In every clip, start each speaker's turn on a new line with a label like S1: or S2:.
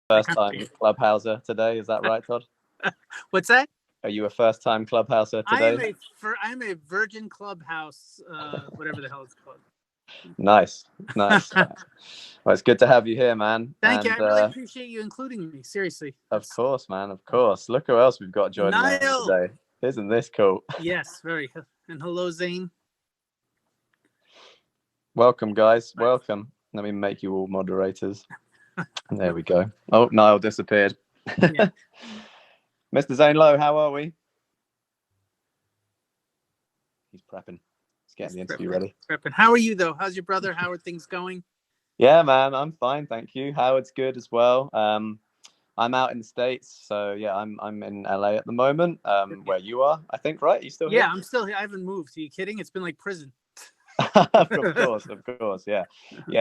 S1: first time Clubhouser today. Is that right, Todd?
S2: What's that?
S1: Are you a first time Clubhouser today?
S2: I am a virgin Clubhouse, whatever the hell it's called.
S1: Nice. Well, it's good to have you here, man.
S2: Thank you. I really appreciate you including me. Seriously.
S1: Of course, man. Of course. Look who else we've got joining us today. Isn't this cool?
S2: Yes, very. And hello, Zane.
S1: Welcome, guys. Welcome. Let me make you all moderators. There we go. Oh, Nile disappeared.
S2: Yeah.
S1: Mr. Zane Lowe, how are we? He's prepping. He's getting the interview ready.
S2: Prepping. How are you, though? How's your brother? How are things going?
S1: Yeah, man, I'm fine, thank you. Howard's good as well. I'm out in the States, so yeah, I'm in LA at the moment. Where you are, I think, right? You still here?
S2: Yeah, I'm still here. I haven't moved. Are you kidding? It's been like prison.
S1: Of course, yeah.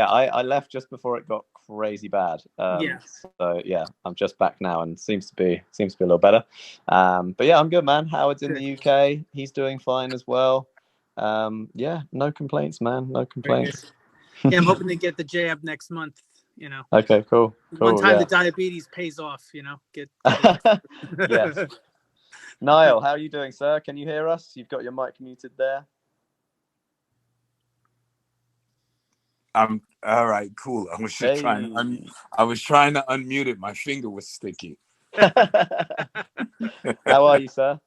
S1: I left just before it got crazy bad. So yeah, I'm just back now, and seems to be a little better. But yeah, I'm good, man. Howard's in the UK. He's doing fine as well. Yeah, no complaints, man. No complaints.
S2: Yeah, I'm hoping to get the jab next month. You know.
S1: Okay, cool.
S2: One time the diabetes pays off. You know, get
S1: Yes. Nile, how are you doing, sir? Can you hear us? You've got your mic muted there.
S3: I'm all right. Cool. I was just trying to unmute it. My finger was sticky.
S1: How are you, sir?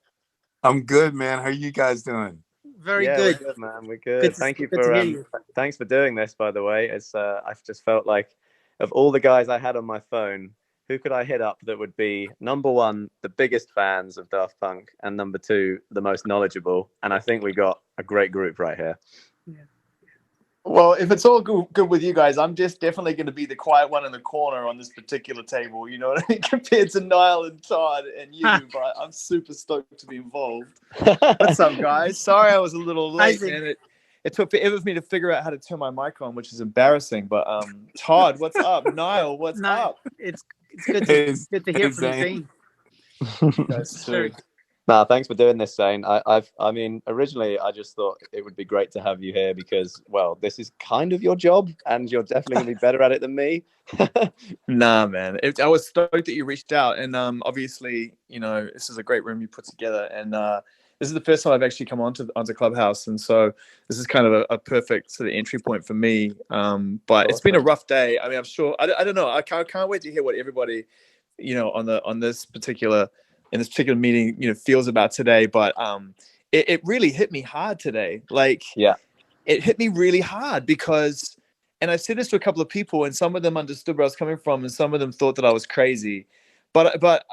S3: I'm good, man. How are you guys doing?
S2: Very good.
S1: We're good, man. We're good. Thanks for doing this, by the way. It's I've just felt like, of all the guys I had on my phone, who could I hit up that would be number one, the biggest fans of Daft Punk, and number two, the most knowledgeable? And I think we got a great group right here.
S2: Yeah.
S4: Well, if it's all good with you guys, I'm just definitely going to be the quiet one in the corner on this particular table, you know what I mean, compared to Nile and Todd and you, but I'm super stoked to be involved. What's up, guys? Sorry I was a little late, man. It took forever for me to figure out how to turn my mic on, which is embarrassing, but Todd, what's up? Nile, what's up?
S2: It's good to hear from Zane.
S4: Guys too.
S1: No, thanks for doing this, Zane. I mean, originally I just thought it would be great to have you here because, well, this is kind of your job, and you're definitely going to be better at it than me.
S4: Nah, man. I was stoked that you reached out, and obviously, you know, this is a great room you put together, and this is the first time I've actually come onto Clubhouse, and so this is kind of a perfect sort of entry point for me. But it's been a rough day. I mean, I'm sure. I don't know. I can't wait to hear what everybody, you know, in this particular meeting, you know, feels about today. But it really hit me hard today. Like, yeah, it hit me really hard because, and I said this to a couple of people, and some of them understood where I was coming from, and some of them thought that I was crazy. But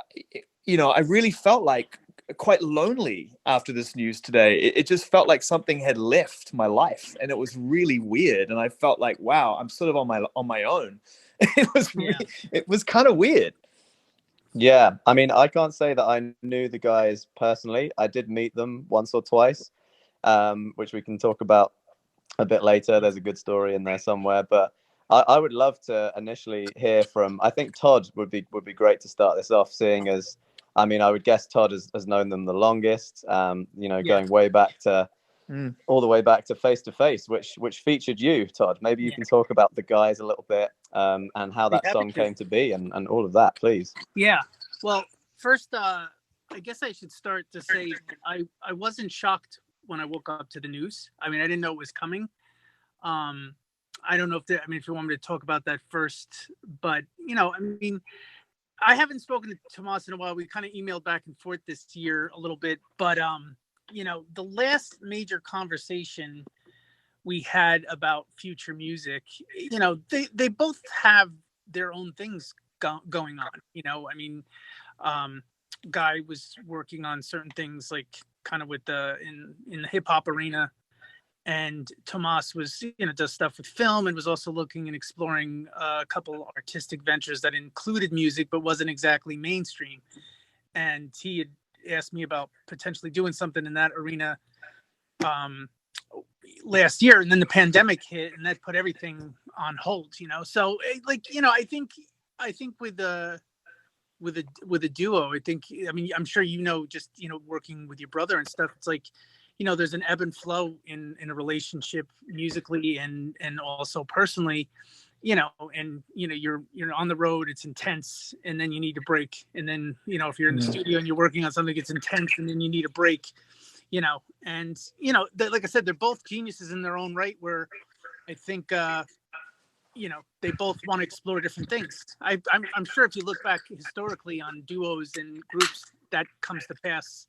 S4: you know, I really felt like quite lonely after this news today. It just felt like something had left my life, and it was really weird. And I felt like, wow, I'm sort of on my own. It was kind of weird.
S1: Yeah, I mean, I can't say that I knew the guys personally. I did meet them once or twice, which we can talk about a bit later. There's a good story in there somewhere, but I would love to initially hear from. I think Todd would be great to start this off, seeing as, I mean, I would guess Todd has known them the longest. You know, going way back to all the way back to Face to Face, which featured you, Todd. Maybe you can talk about the guys a little bit, and how that song came to be, and all of that, please.
S2: Yeah. Well, first, I guess I should start to say I wasn't shocked when I woke up to the news. I mean, I didn't know it was coming. I don't know if you want me to talk about that first, but you know, I mean, I haven't spoken to Tomas in a while. We kind of emailed back and forth this year a little bit, but you know, the last major conversation we had about future music, you know, they both have their own things going on. You know, I mean, Guy was working on certain things like kind of with in the hip hop arena, and Tomas was, you know, does stuff with film and was also looking and exploring a couple artistic ventures that included music but wasn't exactly mainstream. And he had asked me about potentially doing something in that arena last year, and then the pandemic hit and that put everything on hold, you know. So like, you know, I think with a duo, I mean, I'm sure, you know, just, you know, working with your brother and stuff, it's like, you know, there's an ebb and flow in a relationship musically and also personally. and you're on the road, it's intense, and then you need to break. And then, if you're in the studio and you're working on something, it's intense, and then you need a break, and, like I said, they're both geniuses in their own right, where I think, they both want to explore different things. I'm sure if you look back historically on duos and groups, that comes to pass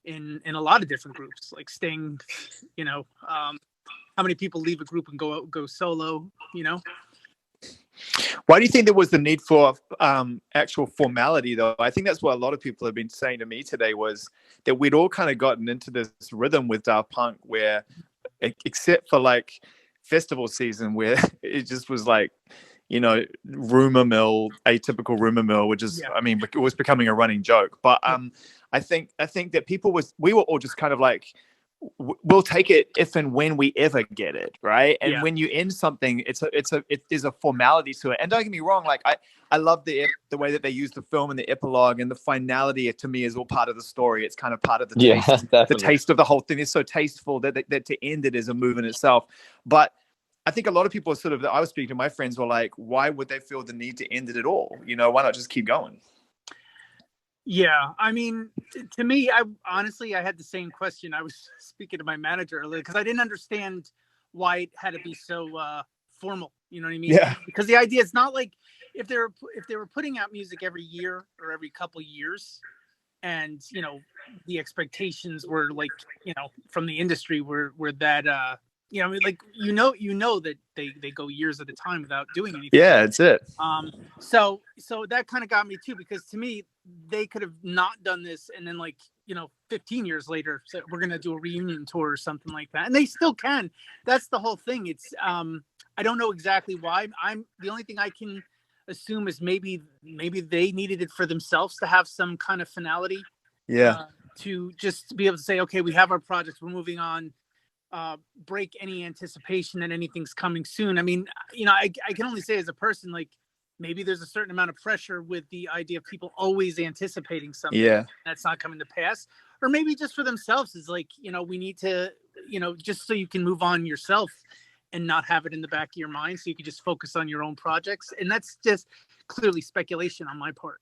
S2: in a lot of different groups, like Sting, how many people leave a group and go solo,
S4: Why do you think there was the need for actual formality, though? I think that's what a lot of people have been saying to me today, was that we'd all kind of gotten into this rhythm with Daft Punk where, except for like festival season, where it just was like, rumor mill, atypical rumor mill, which is, I mean, it was becoming a running joke. But I think that we were all just kind of like, we'll take it if and when we ever get it, right? And when you end something, there's a formality to it. And don't get me wrong, like I love the way that they use the film and the epilogue, and the finality to me is all part of the story. It's kind of part of the taste, the taste of the whole thing is so tasteful that to end it is a move in itself. But I think a lot of people I was speaking to, my friends were like, why would they feel the need to end it at all? Why not just keep going?
S2: Yeah, I mean, to me, I had the same question. I was speaking to my manager earlier because I didn't understand why it had to be so formal. You know what I mean?
S4: Yeah.
S2: Because the idea is not like if they were putting out music every year or every couple years, and the expectations were like from the industry were that I mean, like that they go years at a time without doing anything.
S4: Yeah, that's it.
S2: So that kind of got me too, because to me they could have not done this, and then 15 years later, so we're gonna do a reunion tour or something like that, and they still can. That's the whole thing. It's I don't know exactly why. The only thing I can assume is maybe they needed it for themselves to have some kind of finality.
S4: Yeah.
S2: To just be able to say, okay, we have our projects, we're moving on. Break any anticipation that anything's coming soon. I mean, I can only say as a person, like, maybe there's a certain amount of pressure with the idea of people always anticipating something that's not coming to pass, or maybe just for themselves is like, we need to, just so you can move on yourself and not have it in the back of your mind, so you can just focus on your own projects. And that's just clearly speculation on my part.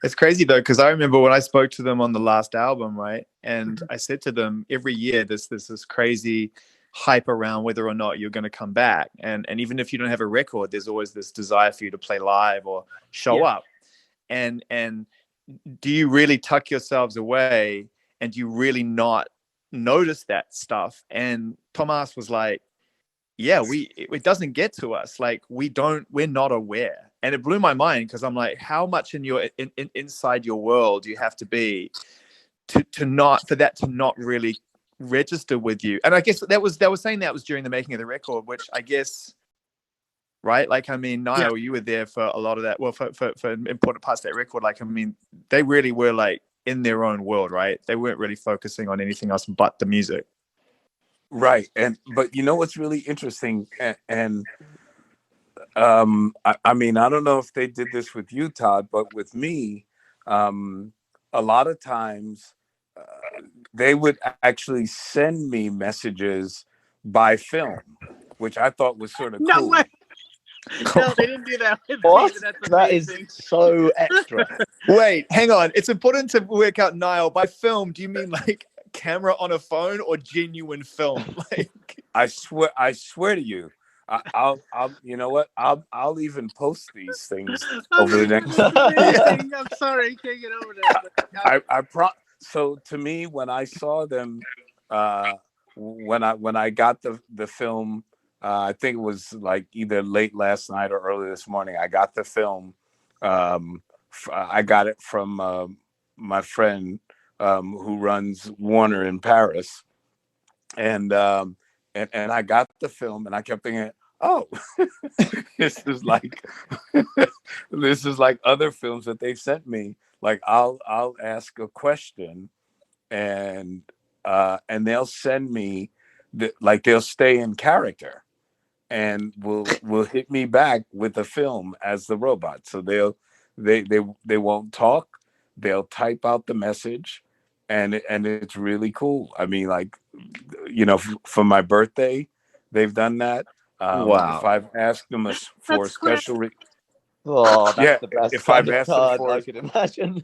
S4: It's crazy though, because I remember when I spoke to them on the last album, right? And I said to them, every year there's this crazy hype around whether or not you're going to come back, and even if you don't have a record, there's always this desire for you to play live or show up. And do you really tuck yourselves away, and do you really not notice that stuff? And Thomas was like, it doesn't get to us. Like we're not aware. And it blew my mind, because I'm like, how much inside your world do you have to be to not really register with you? And I guess they were saying that was during the making of the record, which I guess, right? Like, I mean, Nile, you were there for a lot of that. Well, for important parts of that record. Like, I mean, they really were like in their own world, right? They weren't really focusing on anything else but the music.
S3: Right. But what's really interesting, and I mean, I don't know if they did this with you, Todd, but with me, a lot of times they would actually send me messages by film, which I thought was sort of cool.
S2: No way. No, they didn't do that with
S1: What?
S2: me. That's
S1: that is so extra.
S4: Wait, hang on. It's important to work out, Nile. By film, do you mean like camera on a phone or genuine film? Like,
S3: I swear to you, I'll you know what? I'll even post these things over the next.
S2: I'm sorry, I can't get over that.
S3: So to me, when I saw them, when I got the film, I think it was like either late last night or early this morning. I got the film. I got it from my friend who runs Warner in Paris, and I got the film, and I kept thinking, oh, this is like other films that they've sent me. Like I'll ask a question, and they'll send me they'll stay in character, and will hit me back with a film as the robot. So they won't talk. They'll type out the message, and it's really cool. I mean, like, for my birthday, they've done that. If I've asked them for a
S2: That's quick.
S3: special,
S1: Oh, that's
S3: yeah,
S1: the best
S3: if
S1: kind
S3: I've
S1: of
S3: asked them
S1: card
S3: for,
S1: I could imagine.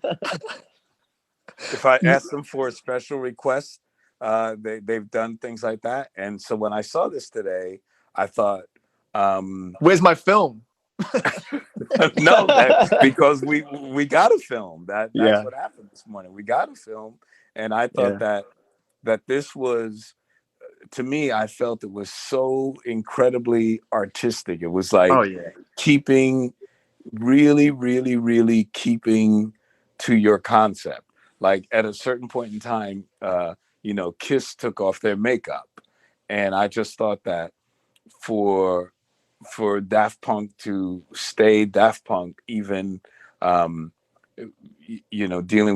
S3: if I ask them for a special request, they've done things like that. And so when I saw this today, I thought,
S4: Where's my film?
S3: no, because we got a film. That's what happened this morning. We got a film, and I thought that this was, to me, I felt it was so incredibly artistic. It was like keeping really, really, really keeping to your concept. Like at a certain point in time, Kiss took off their makeup, and I just thought that for Daft Punk to stay Daft Punk, even dealing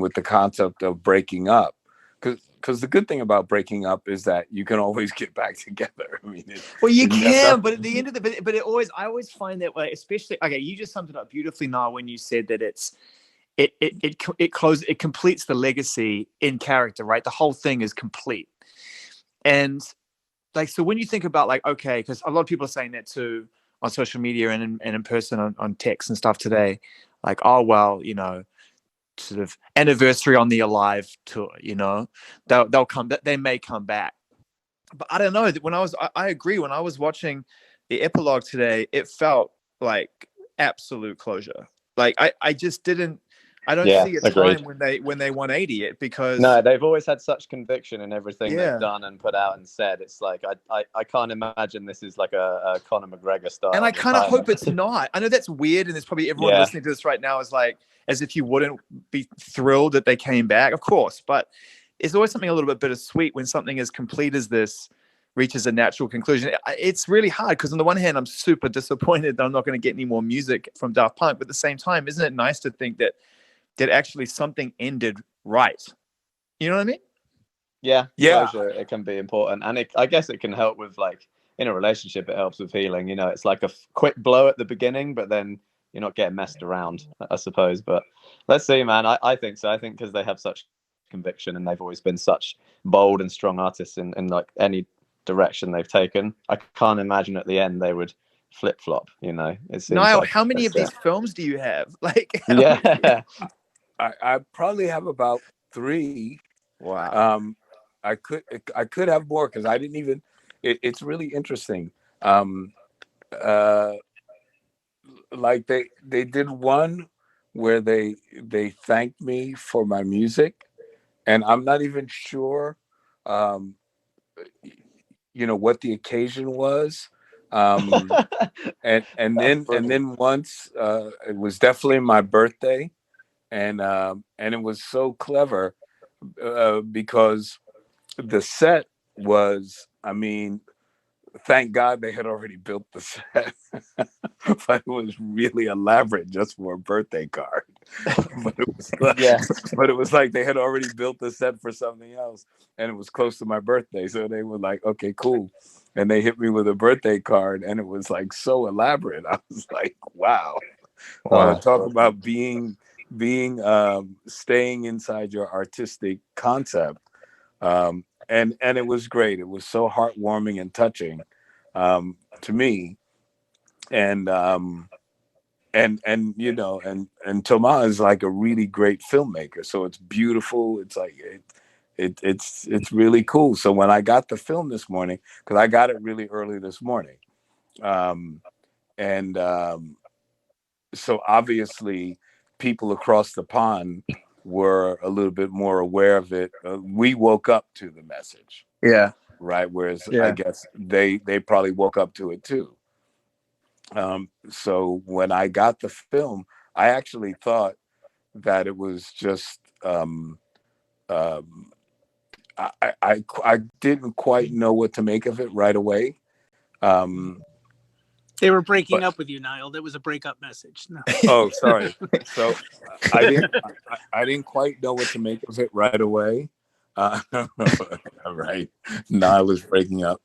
S3: with the concept of breaking up, because the good thing about breaking up is that you can always get back together. I mean,
S4: you can, but at the end of I always find that way, especially, okay, you just summed it up beautifully, Niall, when you said that it completes the legacy in character, right? The whole thing is complete. And like, so when you think about like, okay, because a lot of people are saying that too on social media and in person on text and stuff today, like, oh, well, sort of anniversary on the Alive tour, they'll come, they may come back. But I don't know, I agree, when I was watching the epilogue today, it felt like absolute closure. Like I just didn't, I don't see a time when they 180 it, because
S1: no, they've always had such conviction in everything they've done and put out and said. It's like I can't imagine this is like a Conor McGregor style.
S4: And I kind of hope it's not. I know that's weird, and there's probably everyone listening to this right now is like, as if you wouldn't be thrilled that they came back, of course. But it's always something a little bit bittersweet when something as complete as this reaches a natural conclusion. It's really hard because on the one hand, I'm super disappointed that I'm not going to get any more music from Daft Punk. But at the same time, isn't it nice to think that actually something ended right? You know what I mean?
S1: Yeah. Closure, it can be important. And I guess it can help with, like, in a relationship, it helps with healing. It's like a quick blow at the beginning, but then you're not getting messed around, I suppose. But let's see, man. I think so. I think because they have such conviction and they've always been such bold and strong artists in like any direction they've taken, I can't imagine at the end they would flip-flop. It seems
S4: Niall,
S1: like
S4: how many of these films do you have? Like,
S3: I probably have about 3.
S4: Wow.
S3: I could have more because I didn't even. It's really interesting. Like they did one where they thanked me for my music, and I'm not even sure, what the occasion was. And then once it was definitely my birthday, and it was so clever because the set was, I mean, thank God they had already built the set, but it was really elaborate just for a birthday card. But it was but it was like they had already built the set for something else, and it was close to my birthday, so they were like, "Okay, cool," and they hit me with a birthday card, and it was like so elaborate. I was like, "Wow!" Want to talk about being staying inside your artistic concept. And it was great. It was so heartwarming and touching to me. And Thomas is like a really great filmmaker. So it's beautiful. It's like it's really cool. So when I got the film this morning, because I got it really early this morning, so obviously people across the pond were a little bit more aware of it. We woke up to the message.
S4: Yeah.
S3: Right. Whereas I guess they probably woke up to it too. So when I got the film, I actually thought that it was just I didn't quite know what to make of it right away.
S2: They were breaking up with you, Niall. That was a breakup message. No.
S3: Oh, sorry. So I didn't quite know what to make of it right away. All right. Niall is breaking up.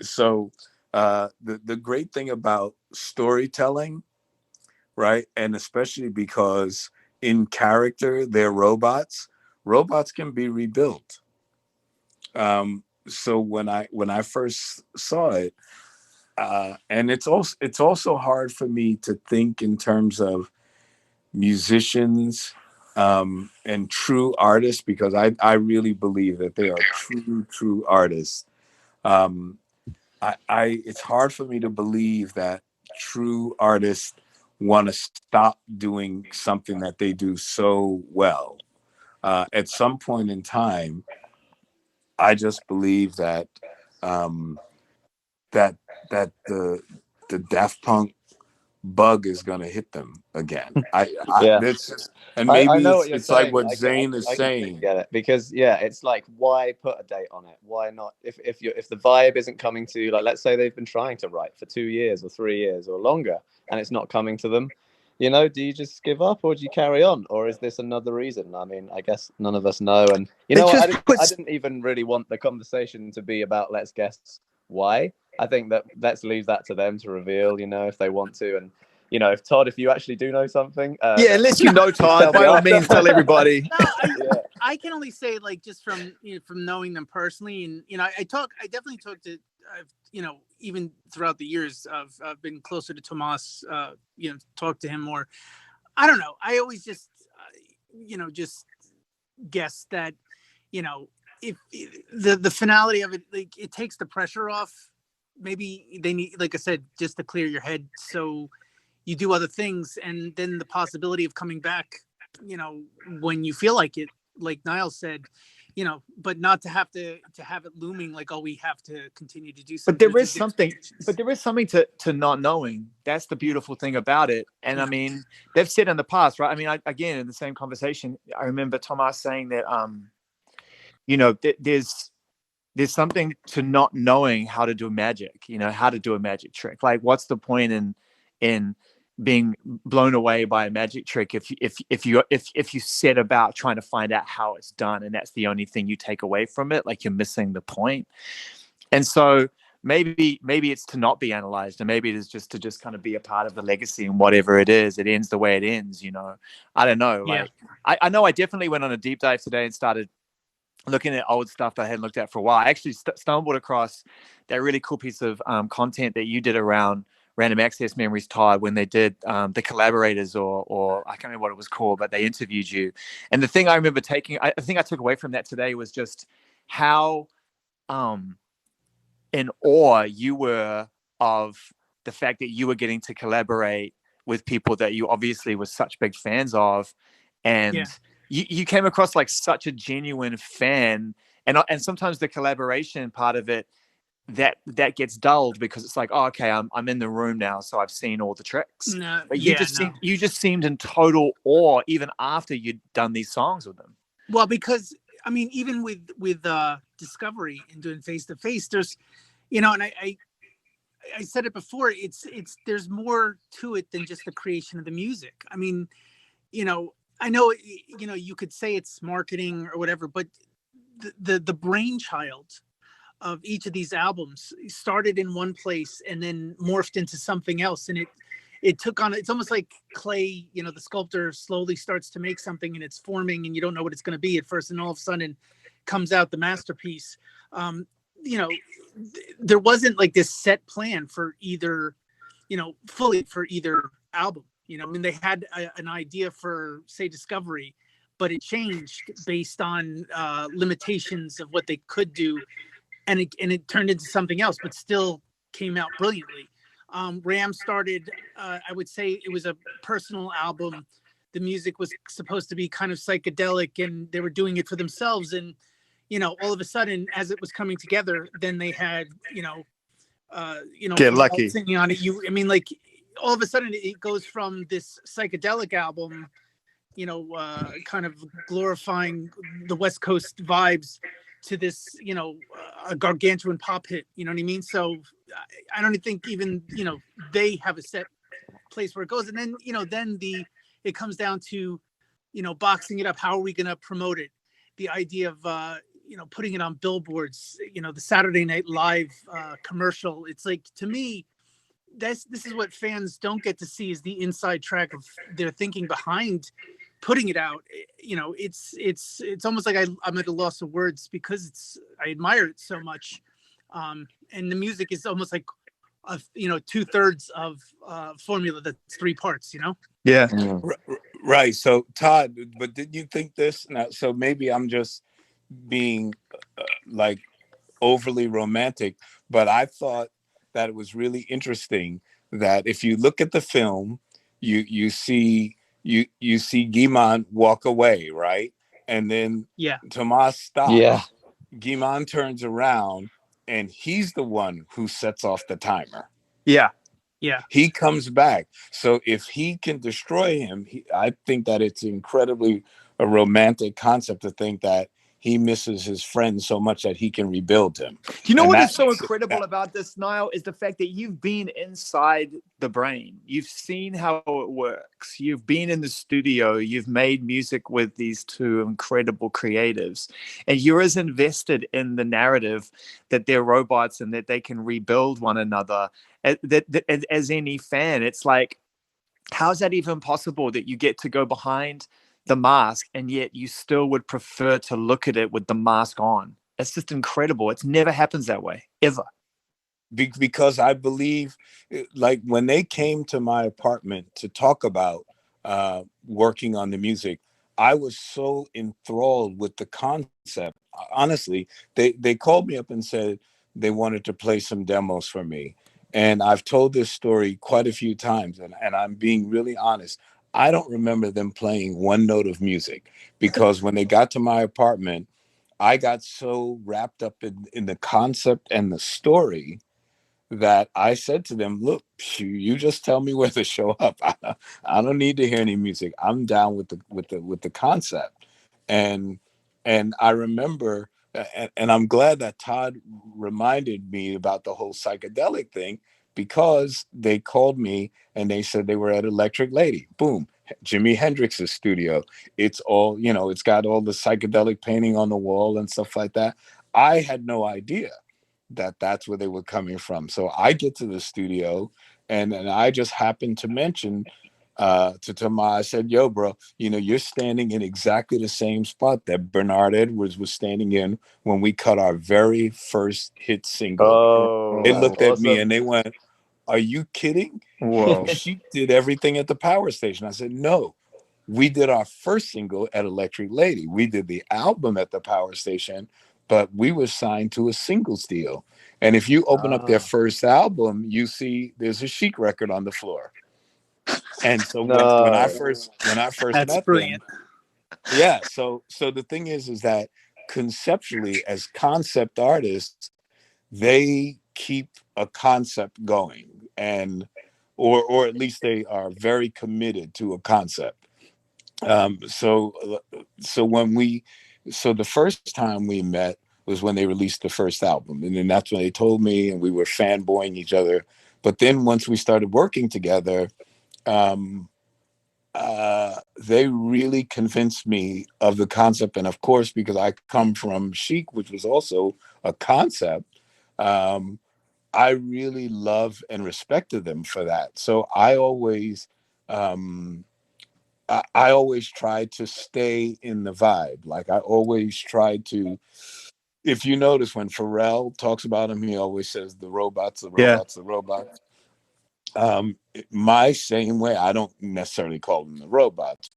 S3: So the great thing about storytelling, right, and especially because in character they're robots can be rebuilt. So when I first saw it, and it's also hard for me to think in terms of musicians and true artists, because I really believe that they are true artists. It's hard for me to believe that true artists want to stop doing something that they do so well. At some point in time, I just believe that that the Daft Punk bug is going to hit them again.
S1: Yeah.
S3: That's just, and
S1: I
S3: maybe
S1: know what you're
S3: it's like
S1: saying.
S3: what Zane is
S1: I completely
S3: saying.
S1: get it, because it's like, why put a date on it? Why not? If the vibe isn't coming to, like, let's say they've been trying to write for 2 years or 3 years or longer, and it's not coming to them, do you just give up, or do you carry on, or is this another reason? I mean, I guess none of us know. And I didn't even really want the conversation to be about let's guess why. I think that let's leave that to them to reveal, if they want to. And if Todd, if you actually do know something,
S4: unless you know Todd, by all means, tell everybody.
S2: No, I can only say, like, just from from knowing them personally, and I definitely talk to, even throughout the years, I've been closer to Tomas, talk to him more. I don't know. I always just, just guess that, if the finality of it, like, it takes the pressure off. Maybe they need, like I said, just to clear your head, so you do other things, and then the possibility of coming back, when you feel like it, like Nile said, but not to have it looming like, oh, we have to continue to do something.
S4: But there is something to not knowing. That's the beautiful thing about it. And I mean, they've said in the past, right? I mean, again, in the same conversation, I remember Tomas saying that, there's something to not knowing how to do magic, how to do a magic trick. Like, what's the point in being blown away by a magic trick if you set about trying to find out how it's done, and that's the only thing you take away from it? Like, you're missing the point. And so maybe it's to not be analyzed, and maybe it is just to kind of be a part of the legacy, and whatever it is, it ends the way it ends. I don't know. Like, I know I definitely went on a deep dive today and started looking at old stuff that I hadn't looked at for a while. I actually stumbled across that really cool piece of content that you did around Random Access Memories, Todd, when they did the Collaborators, or I can't remember what it was called, but they interviewed you. And the thing I remember I think I took away from that today was just how in awe you were of the fact that you were getting to collaborate with people that you obviously were such big fans of. And you came across like such a genuine fan, and sometimes the collaboration part of it that gets dulled, because it's like, oh, okay, I'm in the room now, so I've seen all the tricks.
S2: No,
S4: but you just seemed in total awe even after you'd done these songs with them.
S2: Well, because I mean, even with Discovery and doing Face to Face, there's, and I said it before, it's there's more to it than just the creation of the music. I mean, I know, you could say it's marketing or whatever, but the brainchild of each of these albums started in one place and then morphed into something else. And it took on, it's almost like clay, the sculptor slowly starts to make something, and it's forming, and you don't know what it's going to be at first. And all of a sudden comes out the masterpiece. There wasn't like this set plan for either, fully for either album. I mean, they had an idea for, say, Discovery, but it changed based on limitations of what they could do, and it turned into something else, but still came out brilliantly. Ram started, I would say, it was a personal album. The music was supposed to be kind of psychedelic, and they were doing it for themselves. And all of a sudden, as it was coming together, then they had
S4: Get Lucky
S2: singing on it. I mean, like, all of a sudden it goes from this psychedelic album, kind of glorifying the West Coast vibes, to this, a gargantuan pop hit. You know what I mean? So I don't think even, they have a set place where it goes. And then, then it comes down to, boxing it up. How are we going to promote it? The idea of, putting it on billboards, the Saturday Night Live commercial. It's like, to me, this is what fans don't get to see, is the inside track of their thinking behind putting it out. It's almost like I'm at a loss of words, because I admire it so much. And the music is almost like 2/3 of formula that's 3 parts.
S4: Yeah.
S3: Right. So Todd, but did you think this? Now, so maybe I'm just being like overly romantic, but I thought that it was really interesting that if you look at the film, you see Guiman walk away, right? And then
S2: Yeah.
S3: Tomas
S1: Yeah.
S3: stops. Guiman turns around and he's the one who sets off the timer.
S4: Yeah.
S2: Yeah.
S3: He comes back. So if he can destroy him, I think that it's incredibly a romantic concept to think that he misses his friend so much that he can rebuild him.
S4: You know
S3: And
S4: what is
S3: that
S4: so
S3: makes it-
S4: incredible about this, Niall, is the fact that you've been inside the brain. You've seen how it works. You've been in the studio. You've made music with these two incredible creatives. And you're as invested in the narrative that they're robots and that they can rebuild one another as any fan. It's like, how's that even possible that you get to go behind the mask and yet you still would prefer to look at it with the mask on? It's just incredible. It never happens that way, ever.
S3: because I believe, like when they came to my apartment to talk about working on the music, I was so enthralled with the concept. Honestly, they called me up and said they wanted to play some demos for me. And I've told this story quite a few times, and I'm being really honest. I don't remember them playing one note of music because when they got to my apartment, I got so wrapped up in the concept and the story that I said to them, look, you just tell me where to show up. I don't need to hear any music. I'm down with the concept. And I remember, and I'm glad that Todd reminded me about the whole psychedelic thing, because they called me and they said they were at Electric Lady. Boom. Jimi Hendrix's studio. It's all, it's got all the psychedelic painting on the wall and stuff like that. I had no idea that that's where they were coming from. So I get to the studio and I just happened to mention to Tomas, I said, yo, bro, you're standing in exactly the same spot that Bernard Edwards was standing in when we cut our very first hit single.
S1: Oh,
S3: They
S1: that's
S3: looked at me
S1: awesome.
S3: and they went, are you kidding?
S4: Whoa.
S3: She did everything at the power station. I said, no, we did our first single at Electric Lady. We did the album at the power station, but we were signed to a singles deal. And if you open up their first album, you see there's a Chic record on the floor. And so when I
S1: No.
S3: first
S2: That's
S3: met
S2: brilliant.
S3: them, yeah. So the thing is that conceptually, as concept artists, they keep a concept going, and or at least they are very committed to a concept. So the first time we met was when they released the first album, and then that's when they told me, and we were fanboying each other. But then once we started working together, um, they really convinced me of the concept. And of course, because I come from Chic, which was also a concept, I really love and respected them for that. So I always tried to stay in the vibe. Like I always tried to, if you notice when Pharrell talks about him, he always says the robots, the
S4: Yeah.
S3: robots, the robots. My same way, I don't necessarily call them the robots,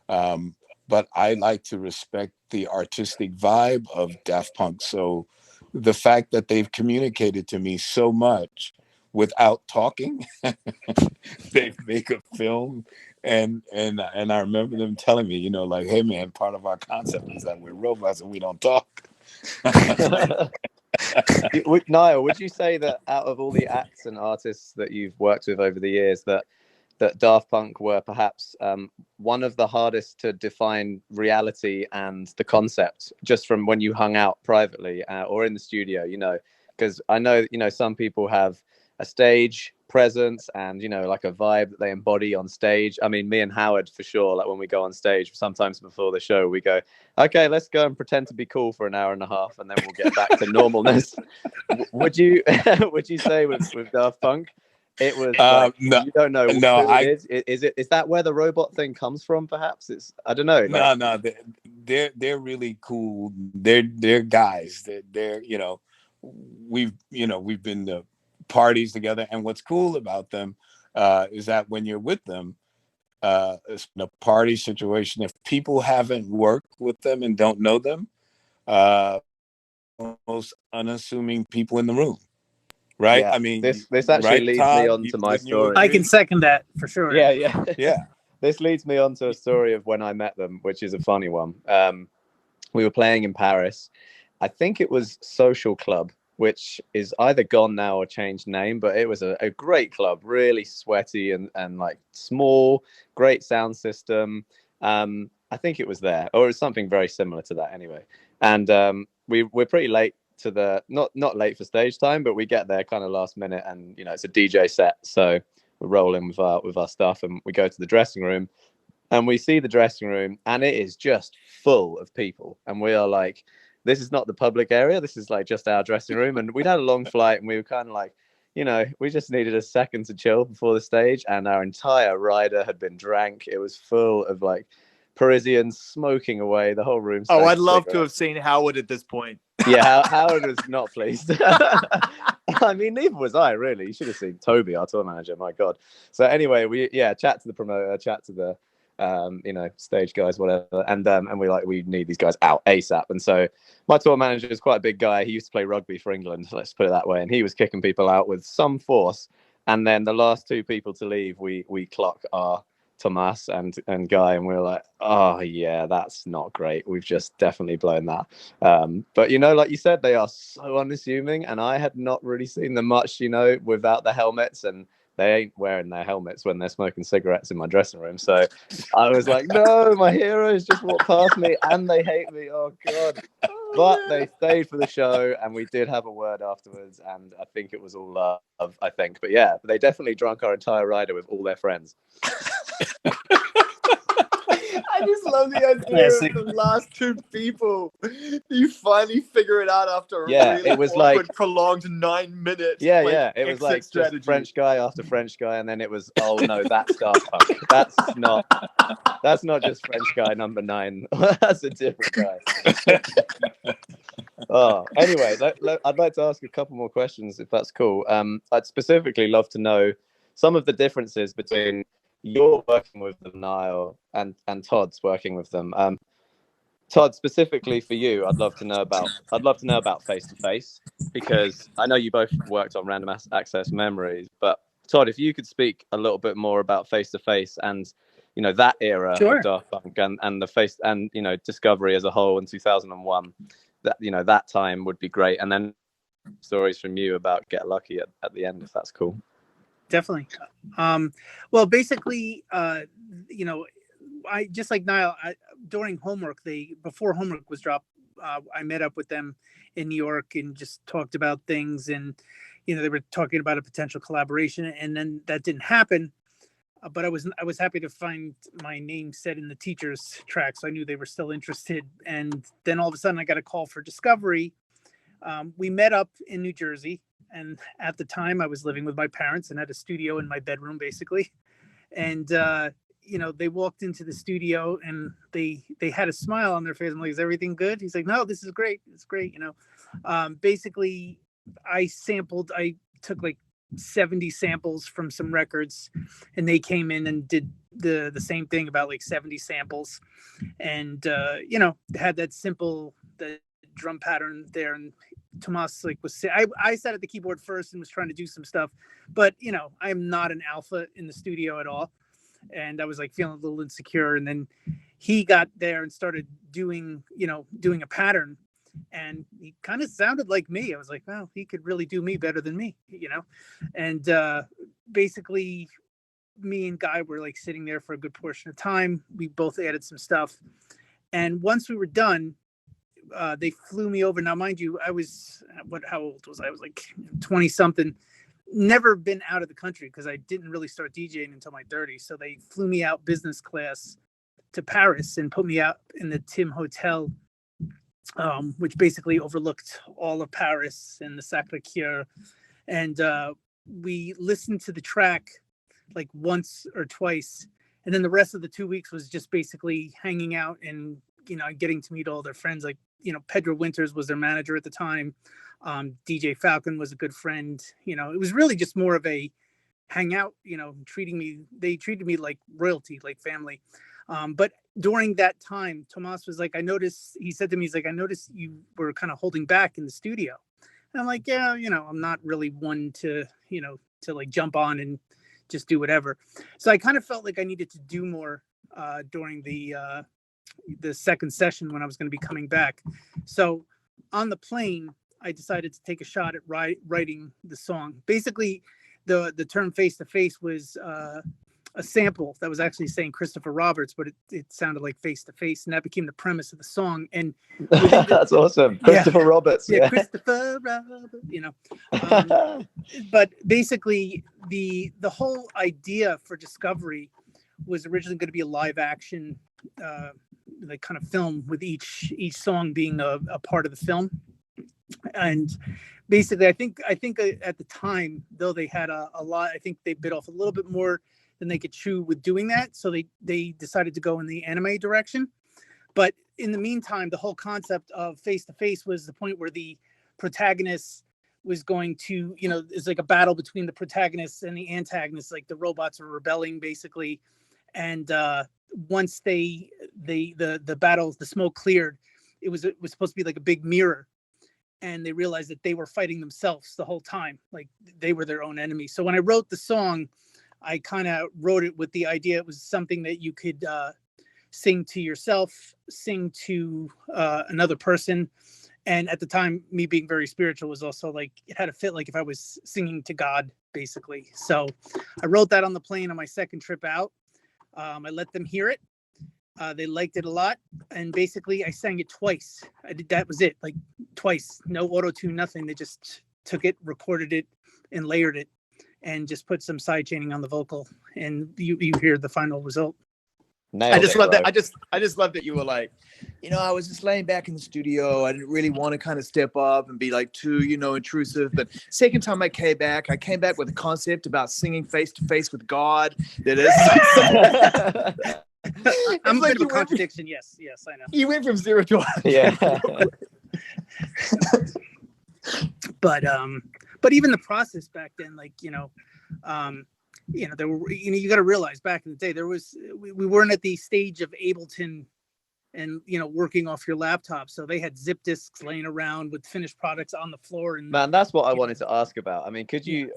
S3: um, but I like to respect the artistic vibe of Daft Punk. So the fact that they've communicated to me so much without talking, they make a film, and I remember them telling me, like, hey man, part of our concept is that we're robots and we don't talk.
S1: Niall, would you say that out of all the acts and artists that you've worked with over the years, that Daft Punk were perhaps one of the hardest to define reality and the concept, just from when you hung out privately or in the studio? Because I know some people have a stage presence and like a vibe that they embody on stage. I mean, me and Howard for sure, like when we go on stage, sometimes before the show we go, okay, let's go and pretend to be cool for an hour and a half and then we'll get back to normalness. Would you say with Daft Punk it was like
S3: No,
S1: you don't know who
S3: no,
S1: it is? Is that where the robot thing comes from? Perhaps I don't know. Like,
S3: no, they're really cool. They're guys. They're we've been parties together. And what's cool about them is that when you're with them, in a party situation, if people haven't worked with them and don't know them, most unassuming people in the room, right?
S1: Yeah,
S3: I mean,
S1: this actually
S3: right,
S1: leads me
S3: Todd?
S1: on to my
S3: Wouldn't you
S1: story.
S2: I
S3: agree?
S2: can second that for sure.
S1: Yeah.
S3: Yeah.
S1: This leads me on to a story of when I met them, which is a funny one. We were playing in Paris. I think it was Social Club, which is either gone now or changed name, but it was a great club, really sweaty and like small, great sound system. I think it was there, or it was something very similar to that anyway. And we're pretty late to the not late for stage time, but we get there kind of last minute, and it's a DJ set, so we're rolling with our stuff, and we go to the dressing room, and we see the dressing room, and it is just full of people, and we are like, this is not the public area, this is like just our dressing room. And we'd had a long flight, and we were kind of like, we just needed a second to chill before the stage, and our entire rider had been drank. It was full of like Parisians smoking away, the whole room.
S4: Oh, I'd love to have seen Howard at this point.
S1: Yeah, Howard was not pleased. I mean, neither was I, really. You should have seen Toby, our tour manager. My God. So anyway, we chat to the promoter, chat to the stage guys, whatever, and we need these guys out ASAP. And so my tour manager is quite a big guy. He used to play rugby for England, let's put it that way, and he was kicking people out with some force. And then the last two people to leave, we clock our Tomas and Guy, and we were like, oh yeah, that's not great. We've just definitely blown that. But like you said, they are so unassuming, and I had not really seen them much, without the helmets, and they ain't wearing their helmets when they're smoking cigarettes in my dressing room. So I was like, no, my heroes just walked past me and they hate me. Oh God. But they stayed for the show, and we did have a word afterwards, and I think it was all love, I think. But yeah, they definitely drunk our entire rider with all their friends.
S4: I just love the idea of the last two people. You finally figure it out after a really
S1: it was
S4: awkward,
S1: like
S4: prolonged 9 minutes.
S1: Yeah. It was like just French guy after French guy, and then it was, oh no, that's Daft Punk. That's not just French guy number 9. That's a different guy. Anyway, I'd like to ask a couple more questions, if that's cool. I'd specifically love to know some of the differences between you're working with them, Nile, and Todd's working with them. Todd, specifically for you, I'd love to know about Face to Face, because I know you both worked on Random Access Memories, but Todd, if you could speak a little bit more about Face to Face and that era of Daft Punk and the Face and Discovery as a whole in 2001, that time would be great, and then stories from you about Get Lucky at the end, if that's cool.
S2: Definitely. Well, basically, I just like Nile, during homework, before homework was dropped, I met up with them in New York and just talked about things, and they were talking about a potential collaboration, and then that didn't happen. But I was happy to find my name said in the teacher's track, so I knew they were still interested. And then all of a sudden, I got a call for Discovery. We met up in New Jersey. And at the time I was living with my parents and had a studio in my bedroom, basically. And, they walked into the studio and they had a smile on their face. I'm like, is everything good? He's like, no, this is great. It's great. Basically I took like 70 samples from some records, and they came in and did the same thing, about like 70 samples. And, had that simple, the drum pattern there, and Tomas I sat at the keyboard first and was trying to do some stuff, but I'm not an alpha in the studio at all, and I was like feeling a little insecure. And then he got there and started doing a pattern, and he kind of sounded like me. I was like, well, he could really do me better than me, and basically me and Guy were like sitting there for a good portion of time. We both added some stuff, and once we were done, they flew me over. Now, mind you, how old was I? I was like 20 something, never been out of the country because I didn't really start DJing until my 30s. So they flew me out business class to Paris and put me out in the Tim Hotel, which basically overlooked all of Paris and the Sacré-Cœur. And we listened to the track like once or twice. And then the rest of the 2 weeks was just basically hanging out and, getting to meet all their friends, like Pedro Winters was their manager at the time. DJ Falcon was a good friend. It was really just more of a hangout, they treated me like royalty, like family. But during that time, Tomas was like, he said to me, he's like, I noticed you were kind of holding back in the studio. And I'm like, yeah, I'm not really one to like jump on and just do whatever. So I kind of felt like I needed to do more during the second session when I was going to be coming back. So on the plane, I decided to take a shot at writing the song. Basically, the term face to face was a sample that was actually saying Christopher Roberts, but it sounded like face to face, and that became the premise of the song. And
S1: that's awesome, Christopher Roberts.
S2: Yeah, Christopher Roberts. But basically, the whole idea for Discovery was originally going to be a live action, like kind of film with each song being a part of the film. And basically, I think at the time, though, they had a lot. I think they bit off a little bit more than they could chew with doing that. So they decided to go in the anime direction. But in the meantime, the whole concept of face to face was the point where the protagonist was going to, it's like a battle between the protagonists and the antagonists. Like the robots are rebelling, basically. And once the battle, the smoke cleared, it was supposed to be like a big mirror. And they realized that they were fighting themselves the whole time. Like they were their own enemy. So when I wrote the song, I kind of wrote it with the idea it was something that you could sing to yourself, sing to another person. And at the time, me being very spiritual was also like, it had to fit like if I was singing to God, basically. So I wrote that on the plane on my second trip out. I let them hear it. They liked it a lot. And basically, I sang it twice. That was it, like twice. No auto-tune, nothing. They just took it, recorded it, and layered it, and just put some side chaining on the vocal. And you hear the final result.
S1: Nailed
S4: I just
S1: it,
S4: love
S1: bro.
S4: that. I just love that you were like, I was just laying back in the studio. I didn't really want to kind of step up and be like too, intrusive. But second time I came back with a concept about singing face to face with God. That is.
S2: I'm a
S4: like
S2: bit of a contradiction. Yes, I know.
S4: You went from 0 to 100.
S1: Yeah.
S2: But even the process back then, like, there were, you got to realize back in the day, we weren't at the stage of Ableton and, working off your laptop. So they had zip disks laying around with finished products on the floor. And
S1: man, that's what I wanted to ask about. I mean, could you,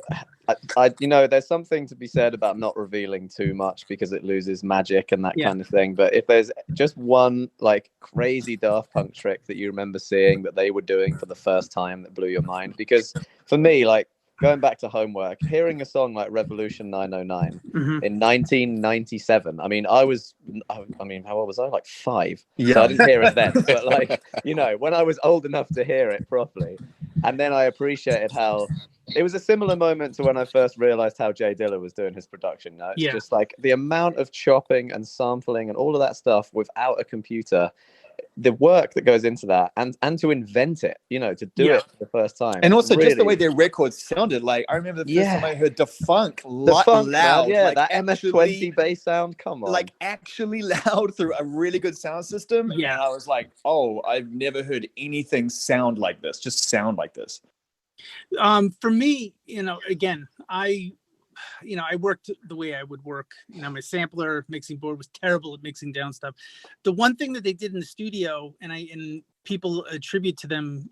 S1: there's something to be said about not revealing too much because it loses magic and that kind of thing. But if there's just one like crazy Daft Punk trick that you remember seeing that they were doing for the first time that blew your mind, because for me, like, going back to homework, hearing a song like Revolution 909 in 1997. I mean, how old was I? Like 5.
S4: Yeah.
S1: So I didn't hear it then. But like, when I was old enough to hear it properly. And then I appreciated how it was a similar moment to when I first realized how Jay Dilla was doing his production. It's just like the amount of chopping and sampling and all of that stuff without a computer. The work that goes into that and to invent it, to do it for the first time.
S4: And also really, just the way their records sounded. Like I remember the first time I heard Funk loud.
S1: Man,
S4: like
S1: that MS-20 bass sound, come on.
S4: Like actually loud through a really good sound system.
S2: Yeah.
S4: And I was like, oh, I've never heard anything sound like this. Just sound like this.
S2: For me, again, I worked the way I would work. My sampler mixing board was terrible at mixing down stuff. The one thing that they did in the studio, and people attribute to them,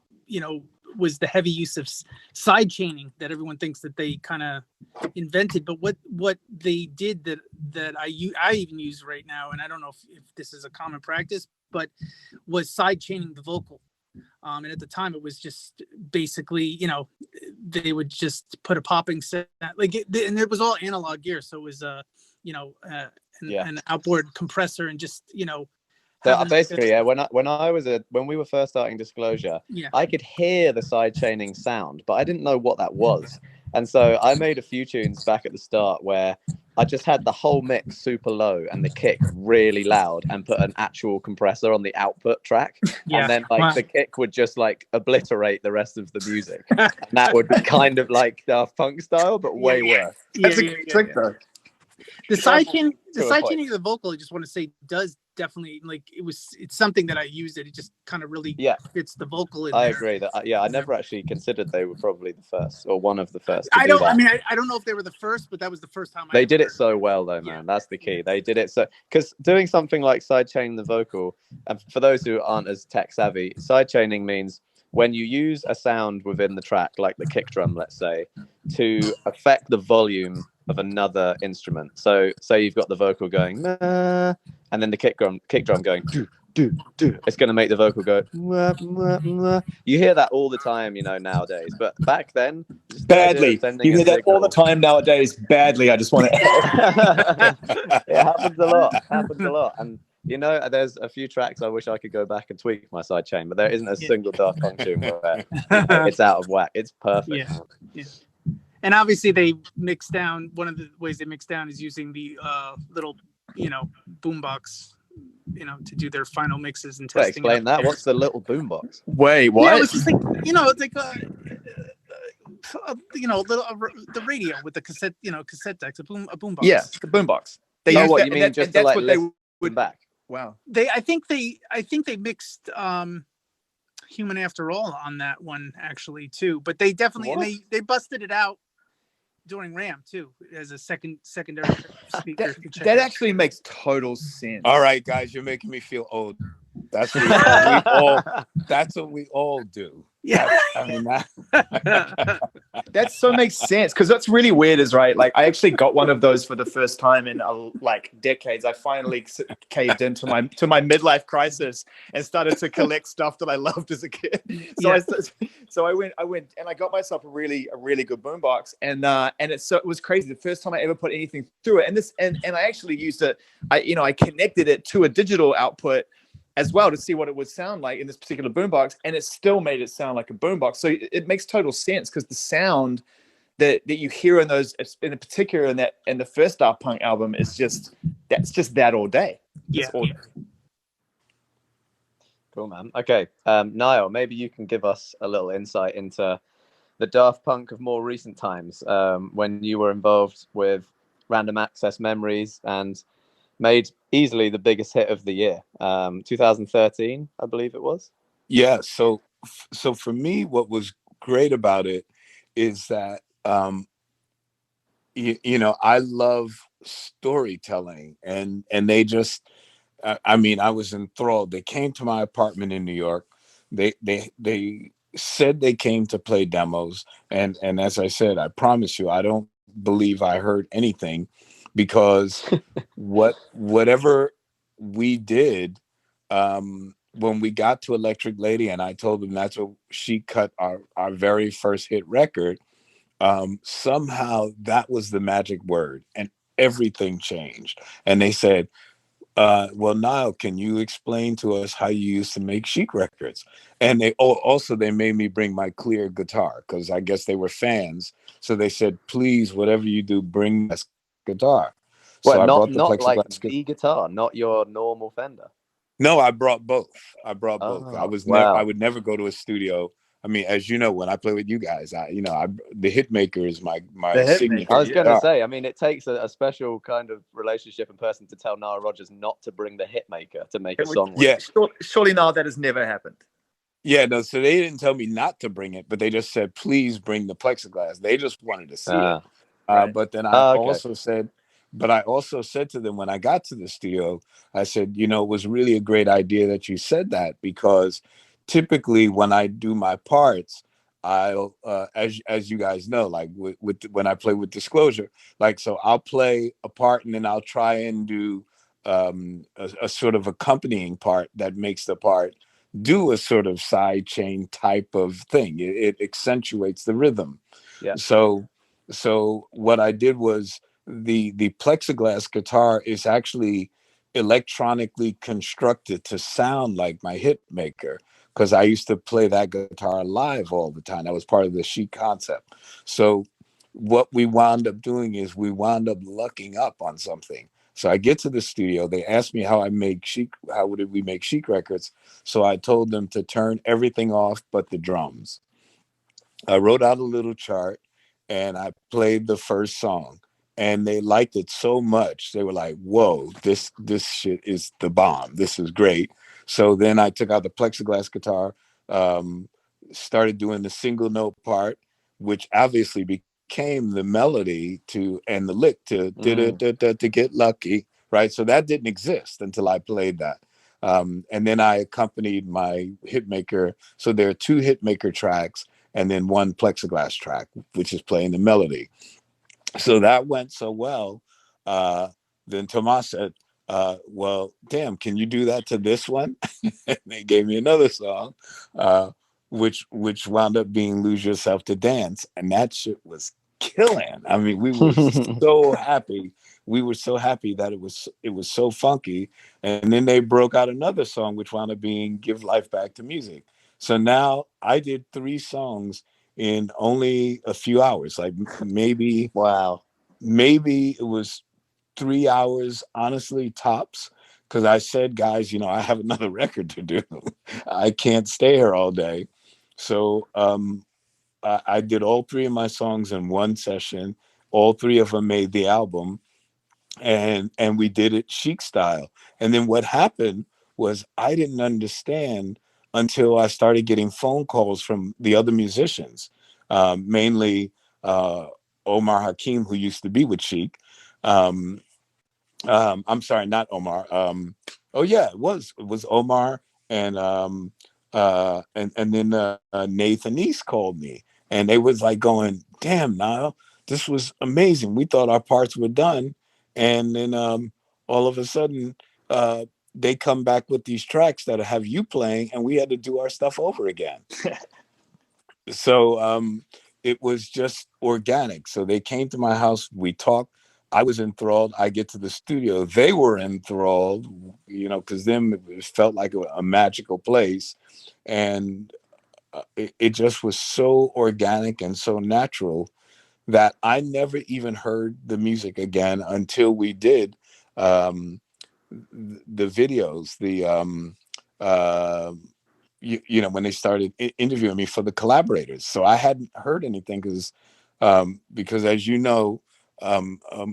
S2: was the heavy use of side chaining that everyone thinks that they kind of invented. But what they did that I even use right now, and I don't know if this is a common practice, but was side chaining the vocal. And at the time, it was just basically, they would just put a popping set, and it was all analog gear. So it was, an outboard compressor and just,
S1: So basically, when we were first starting Disclosure, I could hear the side chaining sound, but I didn't know what that was. And so I made a few tunes back at the start where I just had the whole mix super low and the kick really loud and put an actual compressor on the output track. And then the kick would just like obliterate the rest of the music. And that would be kind of like Daft Punk style, but way worse.
S4: That's a good trick though.
S2: The side chaining of the vocal, I just want to say, does definitely like it's something that I used it just kind of really fits the vocal in
S1: I
S2: there.
S1: agree that I never actually considered they were probably the first or one of the first to
S2: I
S1: do
S2: don't
S1: that.
S2: I mean I don't know if they were the first, but that was the first time
S1: They did it so well though, man. That's the key. They did it so, because doing something like sidechaining the vocal, and for those who aren't as tech savvy, sidechaining means when you use a sound within the track, like the kick drum, let's say, to affect the volume of another instrument. So say you've got the vocal going nah, and then the kick drum going do do do. It's going to make the vocal go mwah, mwah, mwah. You hear that all the time, you know, nowadays. But back then, just
S5: badly. You hear that all the time nowadays. Badly. I just want to.
S1: It happens a lot. Happens a lot. And you know, there's a few tracks I wish I could go back and tweak my sidechain, but there isn't a single Daft Punk tune where it's out of whack. It's perfect.
S2: Yeah. And obviously they mix down. One of the ways they mix down is using the little, you know, boombox, you know, to do their final mixes and testing.
S1: Explain that. What's the little boombox?
S4: Wait, what?
S2: Yeah, it's just like, you know, it's like you know, the radio with the cassette, you know, cassette decks, a boombox.
S4: Yeah, the boombox.
S1: They use what you mean, just to like listen back.
S4: Wow.
S2: I think they mixed Human After All on that one actually too, but they definitely and they busted it out during RAM too as a secondary speaker.
S4: That actually makes total sense.
S3: All right, guys, you're making me feel old. That's what we all do.
S2: Yeah,
S3: I mean that
S4: so makes sense, because that's really weird. Is right. Like I actually got one of those for the first time in like decades. I finally caved into my midlife crisis and started to collect stuff that I loved as a kid. So I went and I got myself a really good boombox, and it was crazy. The first time I ever put anything through it, and I actually used it. I connected it to a digital output as well to see what it would sound like in this particular boombox, and it still made it sound like a boombox. So it makes total sense, because the sound that you hear in those, in particular in the first Daft Punk album, is just that all day.
S2: Yeah.
S4: All day.
S1: Cool, man. Okay, Niall, maybe you can give us a little insight into the Daft Punk of more recent times, when you were involved with Random Access Memories and made easily the biggest hit of the year, 2013, I believe it was.
S3: Yeah. So for me, what was great about it is that, you know, I love storytelling, and they just, I mean, I was enthralled. They came to my apartment in New York. They said they came to play demos. And as I said, I promise you, I don't believe I heard anything, because whatever we did, when we got to Electric Lady, and I told them that's what she cut our very first hit record, somehow that was the magic word, and everything changed. And they said, well, Niall, can you explain to us how you used to make Chic records? And they made me bring my clear guitar, because I guess they were fans. So they said, please, whatever you do, bring this guitar.
S1: Well,
S3: so I brought
S1: not like the guitar, not your normal Fender.
S3: No, I brought both. I would never go to a studio. I mean, as you know, when I play with you guys, the Hitmaker is my signature.
S1: I was going to say, I mean, it takes a special kind of relationship and person to tell Nile Rodgers not to bring the Hitmaker to make a song.
S3: Yeah,
S4: surely now that has never happened.
S3: Yeah, no. So they didn't tell me not to bring it, but they just said, please bring the plexiglass. They just wanted to see it. Right. But then I also said to them when I got to the studio, I said, you know, it was really a great idea that you said that, because typically when I do my parts, I'll, as you guys know, like when I play with Disclosure, like, so I'll play a part and then I'll try and do a sort of accompanying part that makes the part do a sort of side chain type of thing. It accentuates the rhythm.
S1: Yeah.
S3: So what I did was the plexiglass guitar is actually electronically constructed to sound like my Hitmaker, because I used to play that guitar live all the time. That was part of the Chic concept. So what we wound up doing is we wound up lucking up on something. So I get to the studio, they asked me how did we make Chic records? So I told them to turn everything off but the drums. I wrote out a little chart and I played the first song. and they liked it so much. They were like, whoa, this shit is the bomb. This is great. So then I took out the plexiglass guitar, started doing the single note part, which obviously became the melody to and the lick to to get lucky, right? So that didn't exist until I played that. And then I accompanied my hitmaker. So there are 2 hitmaker tracks and then 1 plexiglass track, which is playing the melody. So that went so well. Then Tomas said, well, damn, can you do that to this one? And they gave me another song, which wound up being Lose Yourself to Dance. And that shit was killing. I mean, we were so happy. We were so happy that it was so funky. And then they broke out another song, which wound up being Give Life Back to Music. So now I did 3 songs in only a few hours, like maybe it was 3 hours, honestly, tops, because I said, guys, I have another record to do. I can't stay here all day. So I did all 3 of my songs in one session. All 3 of them made the album, and we did it Chic style. And then what happened was I didn't understand until I started getting phone calls from the other musicians, mainly Omar Hakim, who used to be with Chic. I'm sorry, not Omar. Oh yeah, it was Omar, and then Nathan East called me, and they was like going, "Damn, Nile, this was amazing. We thought our parts were done, and then all of a sudden, they come back with these tracks that have you playing, and we had to do our stuff over again." So it was just organic. So they came to my house, we talked. I was enthralled. I get to the studio. They were enthralled, because then it felt like a magical place. And it just was so organic and so natural that I never even heard the music again until we did the videos, when they started interviewing me for the collaborators. So I hadn't heard anything because as you know,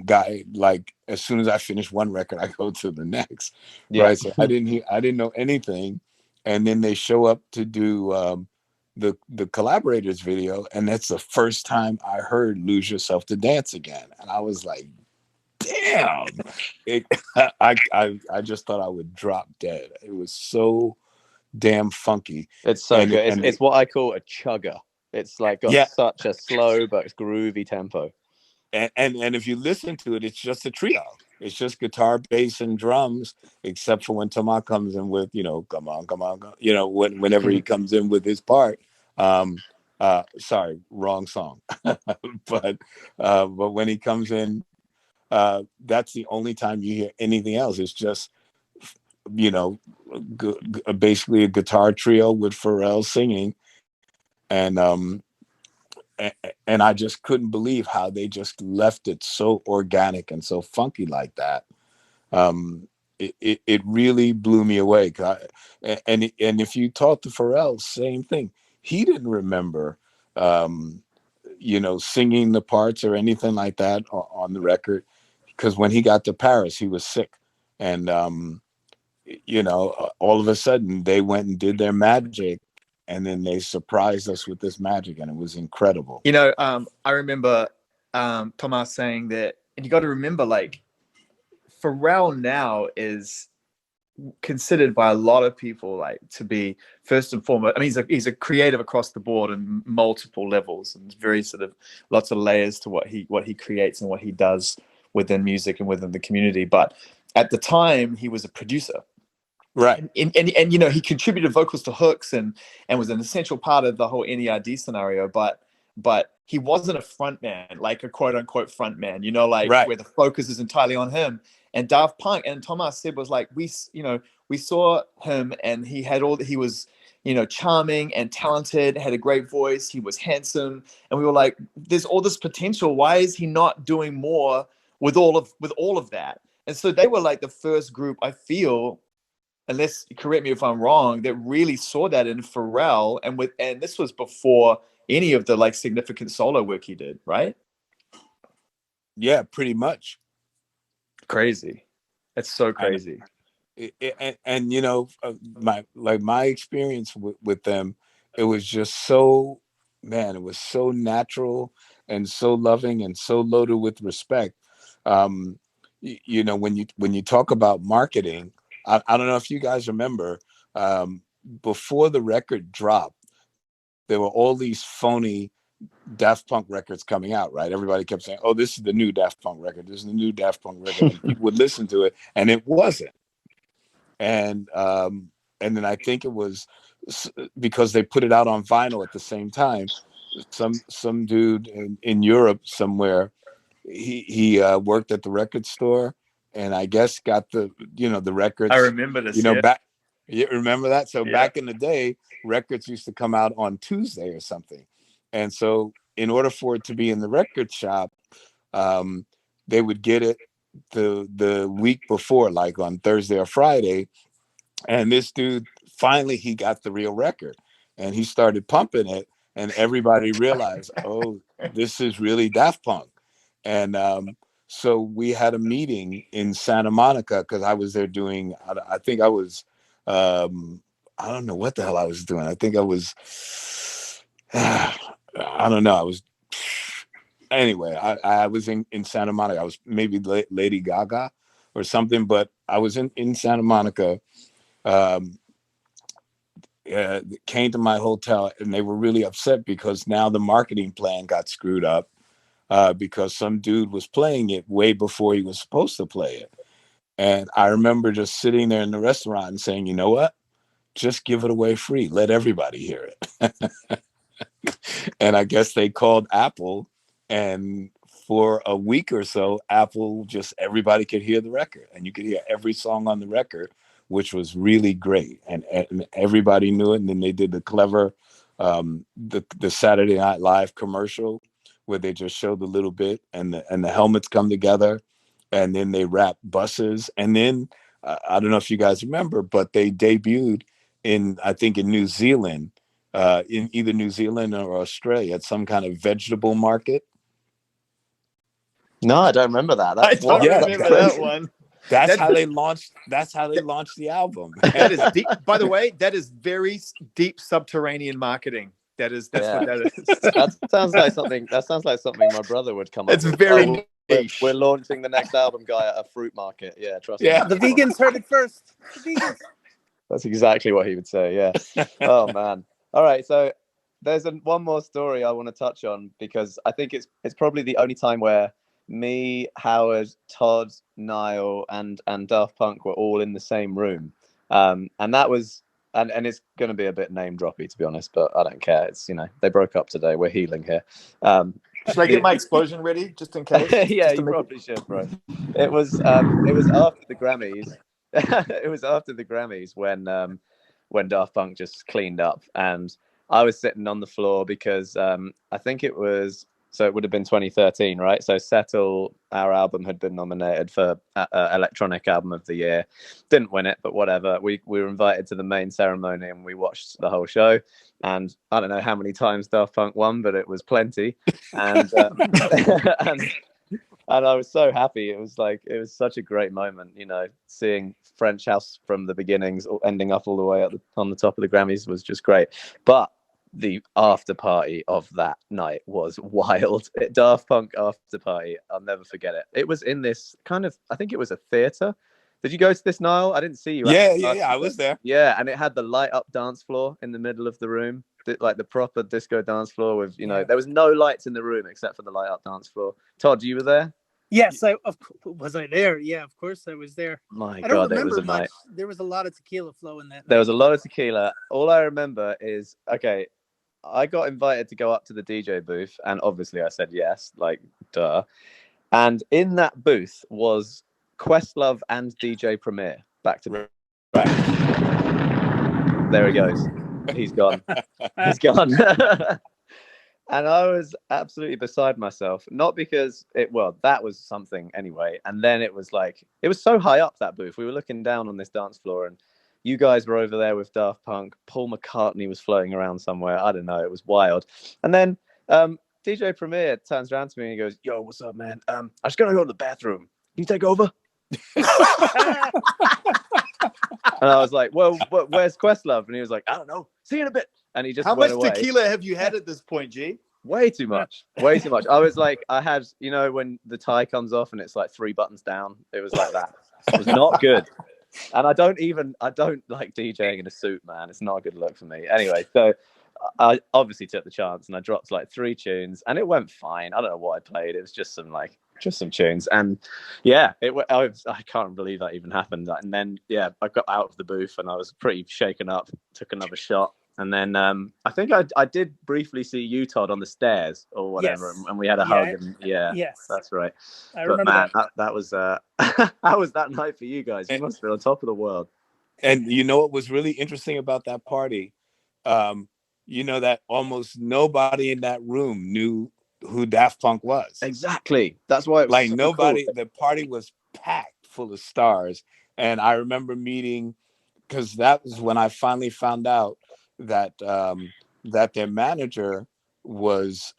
S3: guy, like as soon as I finish one record, I go to the next, right? So I didn't know anything, and then they show up to do the collaborators video, and that's the first time I heard "Lose Yourself to Dance" again, and I was like, damn. I just thought I would drop dead. It was so damn funky.
S1: It's so good. It's what I call a chugger. It's like got such a slow but groovy tempo.
S3: And if you listen to it, it's just a trio. It's just guitar, bass, and drums, except for when Tama comes in with, come on, come on, come, whenever he comes in with his part. Sorry, wrong song. but when he comes in, that's the only time you hear anything else. It's just, basically a guitar trio with Pharrell singing, and I just couldn't believe how they just left it so organic and so funky like that. It really blew me away. And if you talk to Pharrell, same thing. He didn't remember, singing the parts or anything like that on the record, because when he got to Paris, he was sick, and all of a sudden they went and did their magic, and then they surprised us with this magic, and it was incredible.
S4: I remember Thomas saying that, and you got to remember, like, Pharrell now is considered by a lot of people like to be first and foremost. I mean, he's a creative across the board and multiple levels, and very sort of lots of layers to what he creates and what he does within music and within the community. But at the time, he was a producer.
S3: Right.
S4: And he contributed vocals to hooks and was an essential part of the whole NERD scenario, but he wasn't a front man, like a quote unquote front man,
S3: right,
S4: where the focus is entirely on him. And Daft Punk, and Thomas said, was like, we saw him, and he was, charming and talented, had a great voice, he was handsome, and we were like, there's all this potential. Why is he not doing more with all of that? And so they were like the first group, I feel, unless correct me if I'm wrong, that really saw that in Pharrell, and this was before any of the like significant solo work he did, right?
S3: Yeah, pretty much.
S4: Crazy. It's so crazy.
S3: And you know, my experience with them, it was just so, man, it was so natural and so loving and so loaded with respect. You know, when you talk about marketing, I don't know if you guys remember, before the record dropped, there were all these phony Daft Punk records coming out, right? Everybody kept saying, "Oh, this is the new Daft Punk record. This is the new Daft Punk record," and people would listen to it, and it wasn't. And then I think it was because they put it out on vinyl at the same time. Some dude in Europe somewhere, he worked at the record store, and I guess got the records.
S4: I remember this.
S3: Back. You remember that? So
S4: Yeah.
S3: back in the day, records used to come out on Tuesday or something, and so in order for it to be in the record shop, they would get it the week before, like on Thursday or Friday. And this dude, finally, he got the real record, and he started pumping it, and everybody realized, oh, this is really Daft Punk. And so we had a meeting in Santa Monica, because I was there doing, I think I was, I don't know what the hell I was doing. I think I was, I don't know. I was, anyway, I was in Santa Monica. I was maybe Lady Gaga or something, but I was in Santa Monica. Came to my hotel, and they were really upset because now the marketing plan got screwed up, because some dude was playing it way before he was supposed to play it. And I remember just sitting there in the restaurant and saying, you know what, just give it away free, let everybody hear it. And I guess they called Apple, and for a week or so, Apple, just everybody could hear the record, and you could hear every song on the record, which was really great. And everybody knew it. And then they did the clever, the Saturday Night Live commercial, where they just showed a little bit, and the helmets come together, and then they wrap buses. And then I don't know if you guys remember, but they debuted I think in New Zealand, in either New Zealand or Australia, at some kind of vegetable market.
S1: No, I don't remember that.
S4: I don't remember that one.
S3: That's how they launched. That's how they launched the album.
S4: That is deep. By the way, that is very deep subterranean marketing. That's what that is.
S1: That sounds like something. That sounds like something my brother would come up with.
S4: It's very niche.
S1: We're launching the next album, guy, at a fruit market. Yeah, trust me.
S2: The vegans heard it first. The vegans.
S1: That's exactly what he would say. Yeah. Oh man. All right. So there's one more story I want to touch on, because I think it's probably the only time where me, Howard, Todd, Nile, and Daft Punk were all in the same room, and that was and it's going to be a bit name droppy, to be honest, but I don't care. It's, they broke up today. We're healing here.
S4: Should I get my explosion ready just in case?
S1: Yeah, you probably should, bro. It was after the Grammys. It was after the Grammys when Daft Punk just cleaned up, and I was sitting on the floor because I think it was. So it would have been 2013, right? So Settle, our album, had been nominated for Electronic Album of the Year. Didn't win it, but whatever. We were invited to the main ceremony, and we watched the whole show. And I don't know how many times Daft Punk won, but it was plenty. And and I was so happy. It was such a great moment, seeing French House from the beginnings ending up all the way on the top of the Grammys was just great. But the after party of that night was wild. Daft Punk after party, I'll never forget it. It was in this kind of, I think it was a theater. Did you go to this, Nile? I didn't see you.
S3: Yeah, I was there.
S1: Yeah, and it had the light up dance floor in the middle of the room, like the proper disco dance floor with, there was no lights in the room except for the light up dance floor. Todd, you were there?
S2: Yes, was I there? Yeah, of course I was there.
S1: My
S2: I don't
S1: God,
S2: remember
S1: it was a
S2: much.
S1: night.
S2: There was a lot of tequila flowing that night.
S1: There was a lot of tequila. All I remember is, okay, I got invited to go up to the DJ booth, and obviously I said yes, like, duh. And in that booth was Questlove and DJ Premier, back to back. There he goes. He's gone. He's gone. And I was absolutely beside myself, not because that was something anyway. And then it was so high up, that booth. We were looking down on this dance floor, and you guys were over there with Daft Punk. Paul McCartney was floating around somewhere. I don't know. It was wild. And then DJ Premier turns around to me and he goes, "Yo, what's up, man? I just gotta go to the bathroom. Can you take over?" And I was like, "Well, where's Questlove?" And he was like, "I don't know. See you in a bit." And he just
S5: How
S1: went
S5: much
S1: away.
S5: tequila have you had at this point, G?
S1: Way too much. Way too much. I was like, I had, you know, when the tie comes off and it's like 3 buttons down. It was like that. It was not good. And I don't like DJing in a suit, man. It's not a good look for me. Anyway, so I obviously took the chance and I dropped like 3 tunes and it went fine. I don't know what I played. It was just some tunes. And yeah, I can't believe that even happened. And then, yeah, I got out of the booth and I was pretty shaken up, took another shot. And then I think I did briefly see you, Todd, on the stairs or whatever.
S2: Yes.
S1: And we had a hug. And
S2: Yes.
S1: That's right.
S2: I
S1: But
S2: remember
S1: man, that was how was that night for you guys? You must be on top of the world.
S3: And you know what was really interesting about that party? You know that almost nobody in that room knew who Daft Punk was.
S1: Exactly. That's why it was
S3: like
S1: so
S3: nobody.
S1: cool.
S3: The party was packed full of stars, and I remember meeting, because that was when I finally found out that that their manager was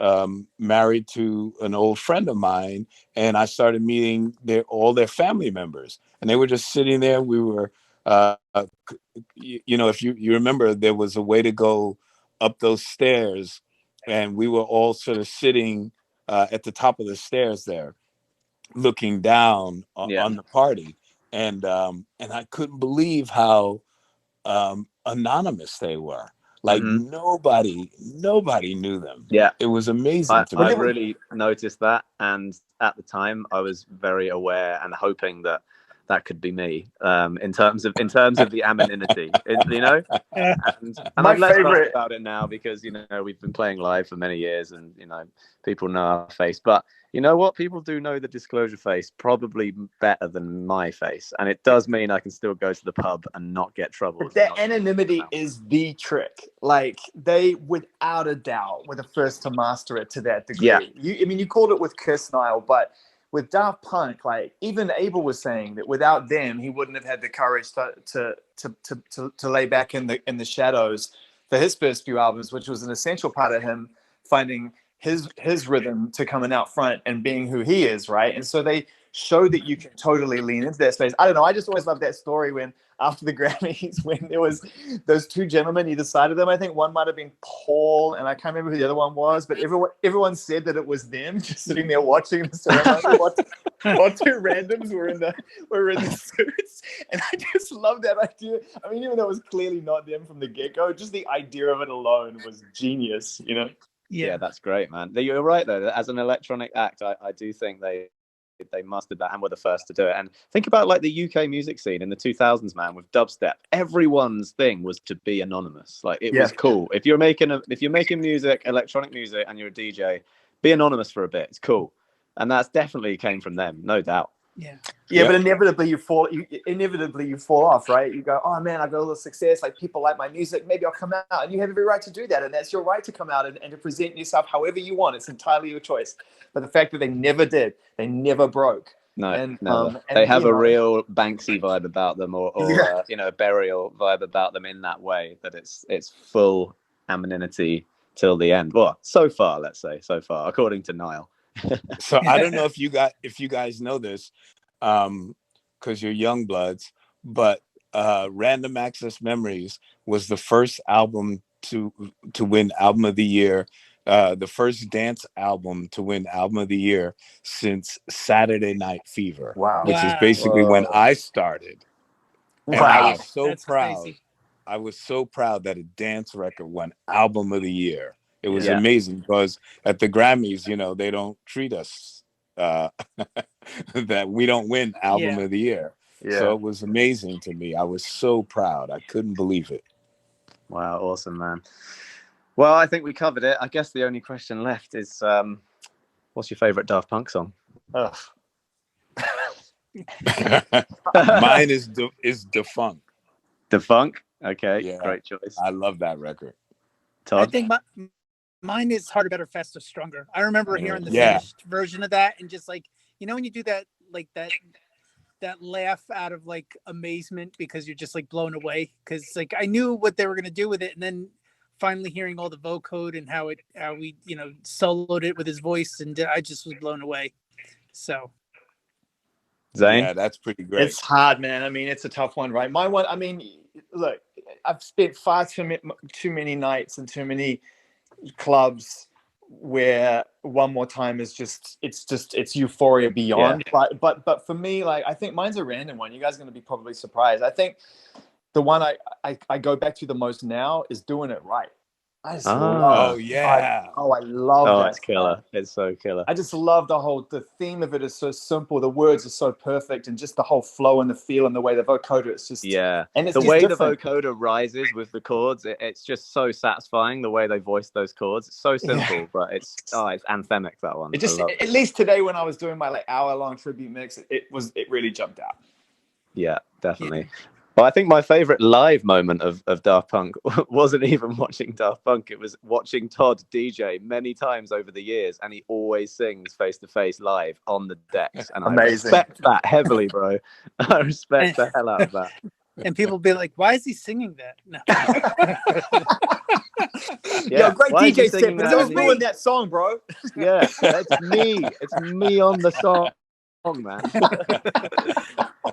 S3: married to an old friend of mine, and I started meeting all their family members, and they were just sitting there. We were, you know, if you remember, there was a way to go up those stairs, and we were all sort of sitting at the top of the stairs there, looking down on the party, and I couldn't believe how anonymous they were. Like nobody knew them.
S1: Yeah,
S3: it was amazing to me.
S1: I really noticed that, and at the time I was very aware and hoping that could be me, in terms of the anonymity, you know. And I'm less favorite about it now because, you know, we've been playing live for many years, and, you know, people know our face. But you know what? People do know the Disclosure face probably better than my face, and it does mean I can still go to the pub and not get trouble.
S5: That anonymity is the trick. Like, they, without a doubt, were the first to master it to that degree.
S1: Yeah.
S5: You called it with Kiss, Nile, but with Daft Punk, like, even Abel was saying that without them, he wouldn't have had the courage to lay back in the shadows for his first few albums, which was an essential part of him finding his rhythm to coming out front and being who he is, right? And so they show that you can totally lean into that space. I don't know. I just always love that story when after the Grammys, when there was those 2 gentlemen either side of them. I think one might have been Paul, and I can't remember who the other one was, but everyone said that it was them just sitting there watching the ceremony. What 2 randoms were in the suits, and I just love that idea. I mean, even though it was clearly not them from the get-go, just the idea of it alone was genius, you know?
S1: Yeah, that's great, man. You're right, though. As an electronic act, I do think they mastered that and were the first to do it. And think about like the UK music scene in the 2000s, man, with dubstep. Everyone's thing was to be anonymous. Like, it was cool. If you're making music, electronic music, and you're a DJ, be anonymous for a bit. It's cool. And that's definitely came from them, no doubt.
S5: Yeah, but inevitably you fall off, right? You go, oh man, I've got a little success, like people like my music, maybe I'll come out, and you have every right to do that, and that's your right to come out and to present yourself however you want. It's entirely your choice. But the fact that they never did, they never broke.
S1: No, never. They have a real Banksy vibe about them, or you know, a burial vibe about them in that way, that it's full anonymity till the end. Well, so far, according to Nile.
S3: So I don't know if you guys know this, because you're young bloods, but Random Access Memories was the first album to win Album of the Year, the first dance album to win Album of the Year since Saturday Night Fever.
S5: Wow.
S3: Which is basically when I started. And I was so proud.
S2: Crazy.
S3: I was so proud that a dance record won Album of the Year. It was amazing, because at the Grammys, you know, they don't treat us that we don't win Album of the Year. So it was amazing to me. I was so proud. I couldn't believe it.
S1: Wow, awesome, man. Well, I think we covered it. I guess the only question left is, what's your favorite Daft Punk song?
S3: Mine is Defunct.
S1: Defunct? Okay,
S3: Yeah,
S1: great choice.
S3: I love that record.
S1: Todd?
S2: I think mine is Harder, Better, Faster, Stronger. I remember hearing the finished version of that, and just like, you know, when you do that, like that laugh out of like amazement because you're just like blown away, because like I knew what they were going to do with it, and then finally hearing all the vocode and how we soloed it with his voice, and I just was blown away. So,
S1: Zane?
S3: Yeah, that's pretty great.
S5: It's hard, man. I mean, it's a tough one, right? My one, I mean, look, I've spent far too many nights and too many clubs where One More Time is it's euphoria beyond.
S1: Yeah.
S5: But for me, like, I think mine's a random one. You guys are going to be probably surprised. I think the one I go back to the most now is Doing It Right. I just love,
S3: Oh yeah.
S5: I love
S1: Oh,
S5: that.
S1: it's killer. It's so killer.
S5: I just love the theme of it is so simple. The words are so perfect, and just the whole flow and the feel and the way the vocoder, it's just,
S1: Yeah.
S5: and it's
S1: the
S5: just
S1: way
S5: different.
S1: the vocoder rises with the chords, it's just so satisfying the way they voice those chords. It's so simple, but it's anthemic, that one.
S5: It just, at least today when I was doing my like hour-long tribute mix, it really jumped out.
S1: Yeah, definitely. Well, I think my favorite live moment of Daft Punk wasn't even watching Daft Punk. It was watching Todd DJ many times over the years, and he always sings face to face live on the decks. And
S5: Amazing.
S1: I respect that heavily, bro. I respect the hell out of that.
S2: And people be like, "Why is he singing that?" No.
S5: Yo, great
S1: why is he
S5: DJ set,
S1: singing
S5: but
S1: that
S5: don't
S1: in
S5: ruin
S1: the-
S5: that song, bro.
S1: Yeah, it's me. It's me on the song, man.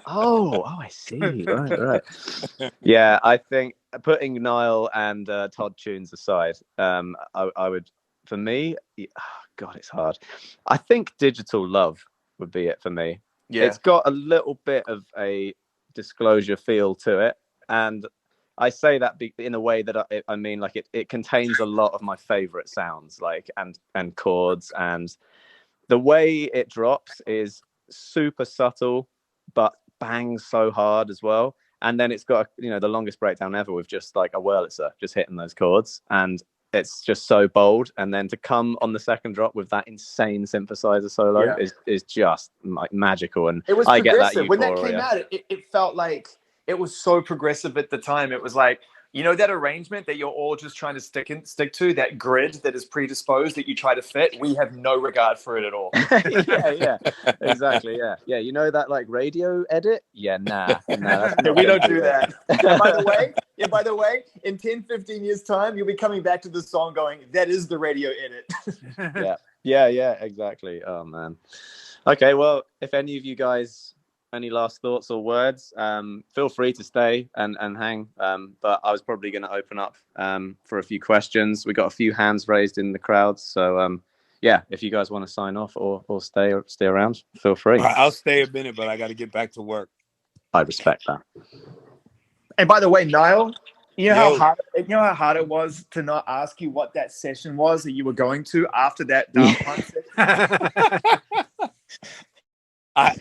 S1: Oh, I see. Right. Yeah, I think putting Nile and Todd tunes aside, I would, for me, God, it's hard. I think Digital Love would be it for me.
S5: Yeah.
S1: It's got a little bit of a Disclosure feel to it, and I say that in a way that I mean, like it contains a lot of my favorite sounds, like and chords, and the way it drops is super subtle, but bangs so hard as well. And then it's got the longest breakdown ever with just like a Wurlitzer just hitting those chords, and it's just so bold. And then to come on the second drop with that insane synthesizer solo is just like magical. And
S5: it was
S1: I get that
S5: progressive. When that
S1: euphoria.
S5: came out, it felt like it was so progressive at the time. It was like, that arrangement that you're all just trying to stick to, that grid that is predisposed that you try to fit. We have no regard for it at all.
S1: yeah, exactly. Yeah. That like radio edit. Yeah, nah. That's
S5: we don't do that. By the way, in 10, 15 years time, you'll be coming back to this song going, that is the radio edit.
S1: Yeah, exactly. Oh man. Okay, well, if any of you guys any last thoughts or words, feel free to stay and hang. But I was probably going to open up for a few questions. We got a few hands raised in the crowd, so if you guys want to sign off or stay around, feel free.
S3: I'll stay a minute, but I got to get back to work.
S1: I respect that.
S5: And by the way, Nile, how hard it was to not ask you what that session was that you were going to after that Daft Punk session?
S3: I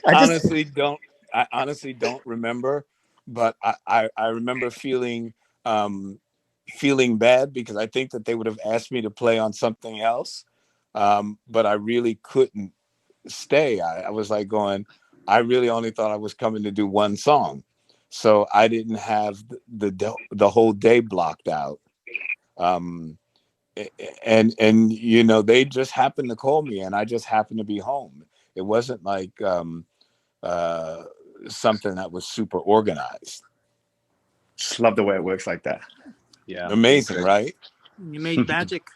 S3: honestly don't remember, but I remember feeling bad because I think that they would have asked me to play on something else, but I really couldn't stay. I was like going, I really only thought I was coming to do one song, so I didn't have the whole day blocked out. And they just happened to call me, and I just happened to be home. It wasn't like something that was super organized.
S5: Just love the way it works like that.
S1: Yeah,
S3: amazing, right?
S2: You made magic.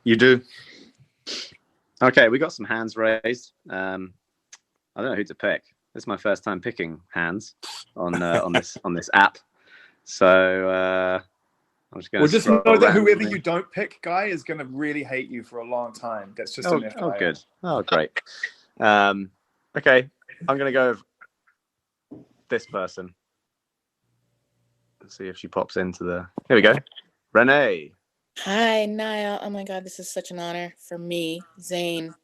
S5: You do.
S1: Okay, we got some hands raised. I don't know who to pick. This is my first time picking hands on this app. So I'm just going to.
S5: Well, just know that whoever you don't pick, Guy, is going to really hate you for a long time. That's just an FYI.
S1: Oh, good. Oh, great. Okay, I'm going to go with this person. Let's see if she pops into the. Here we go. Renee.
S6: Hi, Nile. Oh my God, this is such an honor for me, Zane.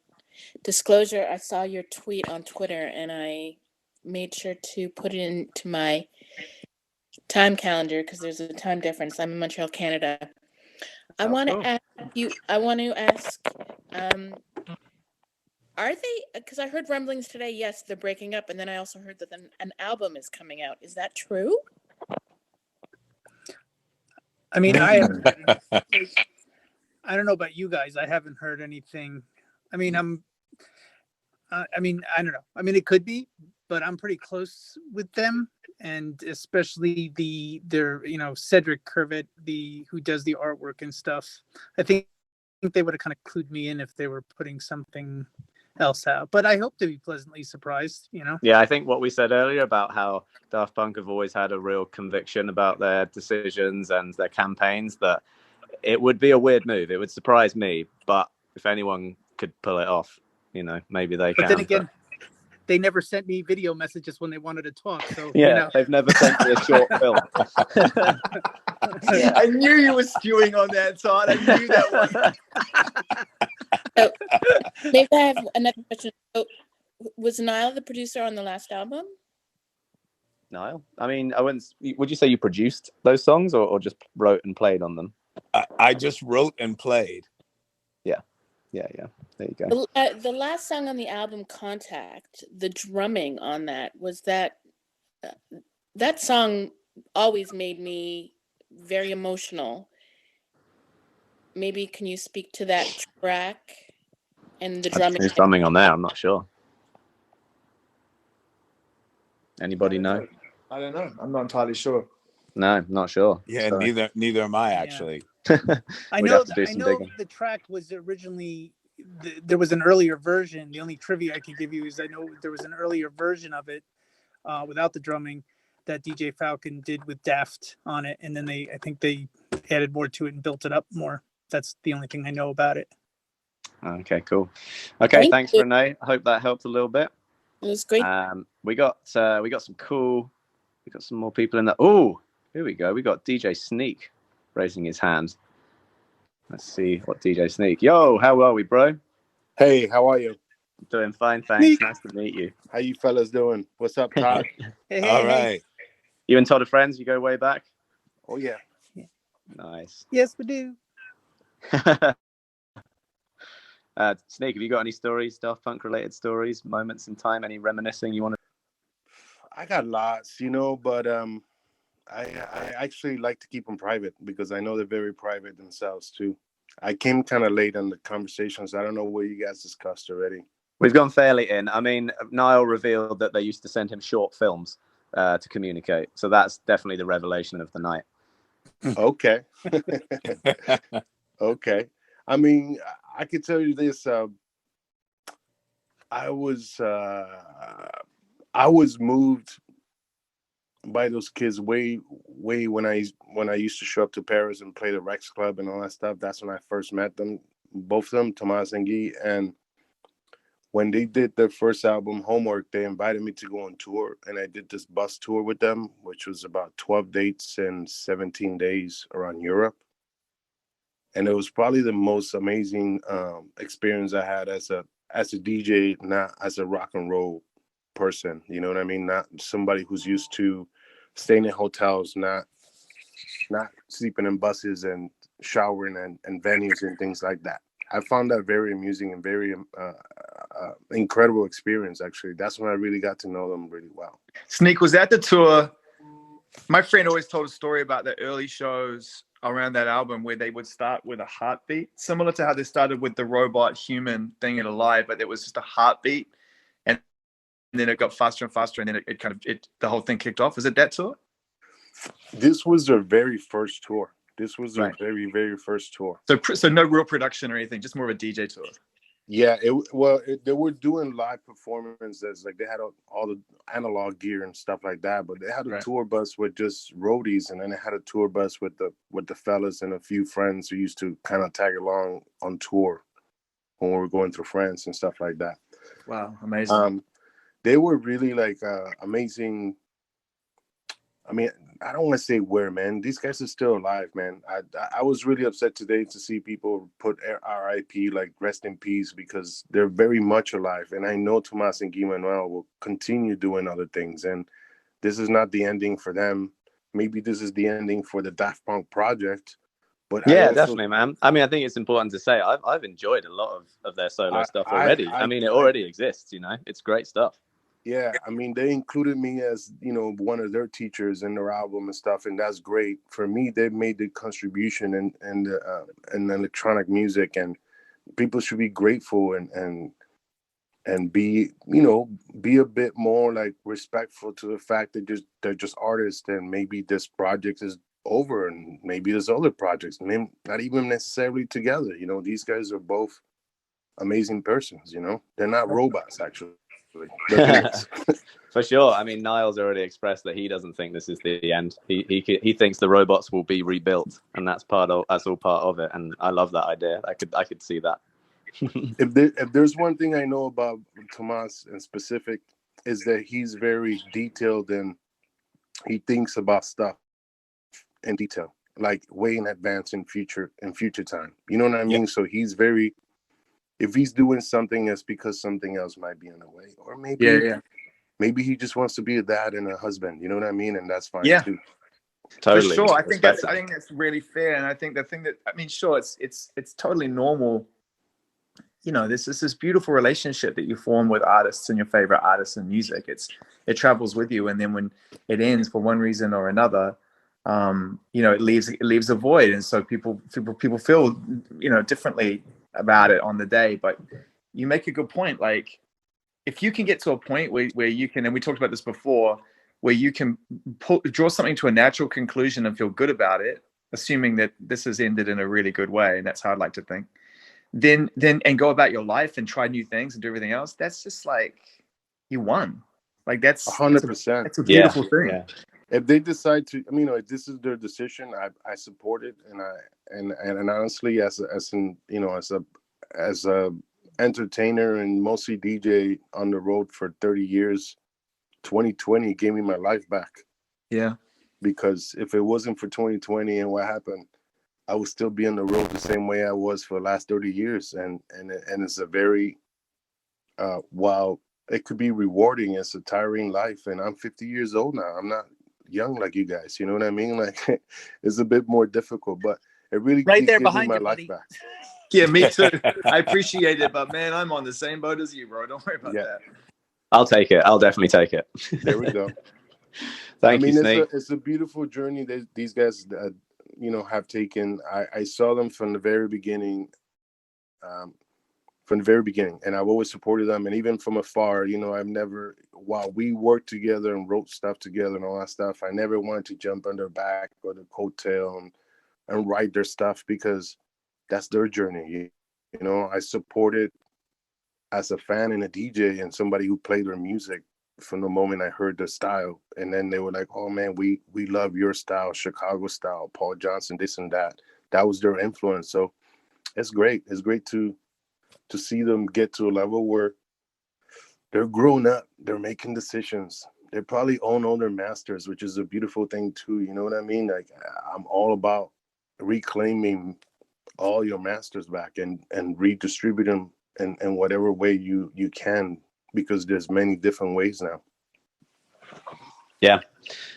S6: Disclosure, I saw your tweet on Twitter and I made sure to put it into my time calendar because there's a time difference. I'm in Montreal, Canada. I want to ask, are they, because I heard rumblings today, yes, they're breaking up, and then I also heard that an album is coming out. Is that true?
S2: I mean, I don't know about you guys. I haven't heard anything. I mean, I don't know. I mean, it could be, but I'm pretty close with them, and especially their Cedric Curvet, who does the artwork and stuff. I think they would have kind of clued me in if they were putting something else out. But I hope to be pleasantly surprised.
S1: Yeah, I think what we said earlier about how Daft Punk have always had a real conviction about their decisions and their campaigns, that it would be a weird move. It would surprise me, but if anyone could pull it off, maybe they can.
S2: But then again, they never sent me video messages when they wanted to talk. So
S1: yeah, they've never sent me a short film.
S4: I knew you were stewing on that, Todd. I knew that one.
S6: So, maybe I have another question. So, was Nile the producer on the last album?
S1: Nile? I mean, would you say you produced those songs or just wrote and played on them?
S3: I just wrote and played.
S1: Yeah. There you go.
S6: The last song on the album, Contact, the drumming on that, was that song always made me very emotional. Maybe can you speak to that track and the drumming?
S1: Who's drumming on there? I'm not sure. Anybody know?
S4: I don't know. I'm not entirely sure.
S1: No, not sure.
S3: Yeah,
S1: Sorry.
S3: neither am I actually.
S2: I know the track was originally there was an earlier version. The only trivia I can give you is I know there was an earlier version of it without the drumming that DJ Falcon did with Daft on it, and then I think they added more to it and built it up more. That's the only thing I know about it.
S1: Okay, cool. Okay, thanks, Renee. I hope that helped a little bit.
S6: It was great.
S1: We got some more people in there. Oh, here we go. We got DJ Sneak raising his hand. Let's see what DJ Sneak. Yo, how are we, bro?
S7: Hey, how are you?
S1: Doing fine, thanks. Sneak. Nice to meet you.
S7: How you fellas doing? What's up, Todd?
S2: Hey,
S3: All right.
S1: You and Todd are friends? You go way back?
S7: Oh, yeah.
S1: Nice.
S2: Yes, we do.
S1: Sneak, have you got any stories, Daft Punk related stories, moments in time, any reminiscing you want to?
S7: I got lots, but I actually like to keep them private because I know they're very private themselves too. I came kind of late in the conversations. I don't know what you guys discussed already.
S1: We've gone fairly in. I mean, Nile revealed that they used to send him short films to communicate. So that's definitely the revelation of the night.
S7: Okay. Okay. I mean, I could tell you this. I was moved by those kids way when I used to show up to Paris and play the Rex Club and all that stuff. That's when I first met them, both of them, Tomas and Guy. And when they did their first album, Homework, they invited me to go on tour, and I did this bus tour with them, which was about 12 dates and 17 days around Europe. And it was probably the most amazing experience I had as a DJ, not as a rock and roll person. You know what I mean? Not somebody who's used to staying in hotels, not sleeping in buses and showering and venues and things like that. I found that very amusing and very incredible experience, actually. That's when I really got to know them really well.
S4: Sneak, was that the tour? My friend always told a story about the early shows around that album where they would start with a heartbeat, similar to how they started with the robot human thing in Alive, but it was just a heartbeat. And then it got faster and faster, and then the whole thing kicked off. Is it that tour?
S7: This was their very first tour. This was their very, very first tour.
S4: So no real production or anything, just more of a DJ tour.
S7: Yeah, they were doing live performances, like they had all the analog gear and stuff like that. But they had a tour bus with just roadies, and then they had a tour bus with the fellas and a few friends who used to kind of tag along on tour when we were going through France and stuff like that.
S4: Wow, amazing!
S7: They were really like amazing. I mean, I don't want to say where, man. These guys are still alive, man. I was really upset today to see people put RIP, like rest in peace, because they're very much alive. And I know Tomas and Guy Manuel will continue doing other things. And this is not the ending for them. Maybe this is the ending for the Daft Punk project. But
S1: yeah, definitely, man. I mean, I think it's important to say I've enjoyed a lot of their solo stuff already. I mean, it already exists, It's great stuff.
S7: Yeah, I mean, they included me as, one of their teachers in their album and stuff, and that's great. For me, they made the contribution in electronic music, and people should be grateful and be, be a bit more like respectful to the fact that they're just artists, and maybe this project is over and maybe there's other projects, maybe not even necessarily together. These guys are both amazing persons. They're not robots, actually.
S1: For sure. I mean, Niall's already expressed that he doesn't think this is the end. He thinks the robots will be rebuilt, and that's all part of it. And I love that idea. I could see that.
S7: If there's one thing I know about Tomas in specific, is that he's very detailed, and he thinks about stuff in detail, like way in advance in future time. You know what I mean? Yeah. So he's very, if he's doing something, it's because something else might be in the way, or maybe he just wants to be a dad and a husband. You know what I mean? And that's fine too.
S5: For
S1: Totally.
S5: sure. I think that's really fair. And I think the thing that, sure, it's totally normal. This is this beautiful relationship that you form with artists and your favorite artists and music. It travels with you, and then when it ends for one reason or another, it leaves a void, and so people feel differently about it on the day. But you make a good point. Like, if you can get to a point where you can, and we talked about this before, where you can draw something to a natural conclusion and feel good about it, assuming that this has ended in a really good way, and that's how I'd like to think. Then and go about your life and try new things and do everything else. That's just like, you won. Like, that's
S7: 100%.
S5: That's a beautiful thing.
S7: Yeah. If they decide to, if this is their decision, I support it, and honestly, as a entertainer and mostly DJ on the road for 30 years, 2020 gave me my life back.
S5: Yeah.
S7: Because if it wasn't for 2020 and what happened, I would still be on the road the same way I was for the last 30 years. And it's a very, while it could be rewarding, it's a tiring life. And I'm 50 years old now. I'm not young like you guys. You know what I mean? Like, it's a bit more difficult, but it really
S2: right there
S7: gives
S2: behind
S7: me my
S2: you,
S7: life
S2: buddy.
S7: back.
S5: Yeah, me too. I appreciate it, but man, I'm on the same boat as you, bro. Don't worry about that.
S1: I'll take it. I'll definitely take it.
S7: There we go.
S1: Thank you, Snake.
S7: It's a beautiful journey that these guys, have taken. I saw them from the very beginning. And I've always supported them. And even from afar, I've never, while we worked together and wrote stuff together and all that stuff, I never wanted to jump on their back or their coattail and write their stuff, because that's their journey. I supported as a fan and a DJ and somebody who played their music from the moment I heard the style. And then they were like, oh man, we love your style, Chicago style, Paul Johnson, this and that. That was their influence. So it's great. It's great to see them get to a level where they're grown up, they're making decisions. They probably own all their masters, which is a beautiful thing too. You know what I mean? Like, I'm all about reclaiming all your masters back and redistribute them in whatever way you can, because there's many different ways now.
S1: Yeah.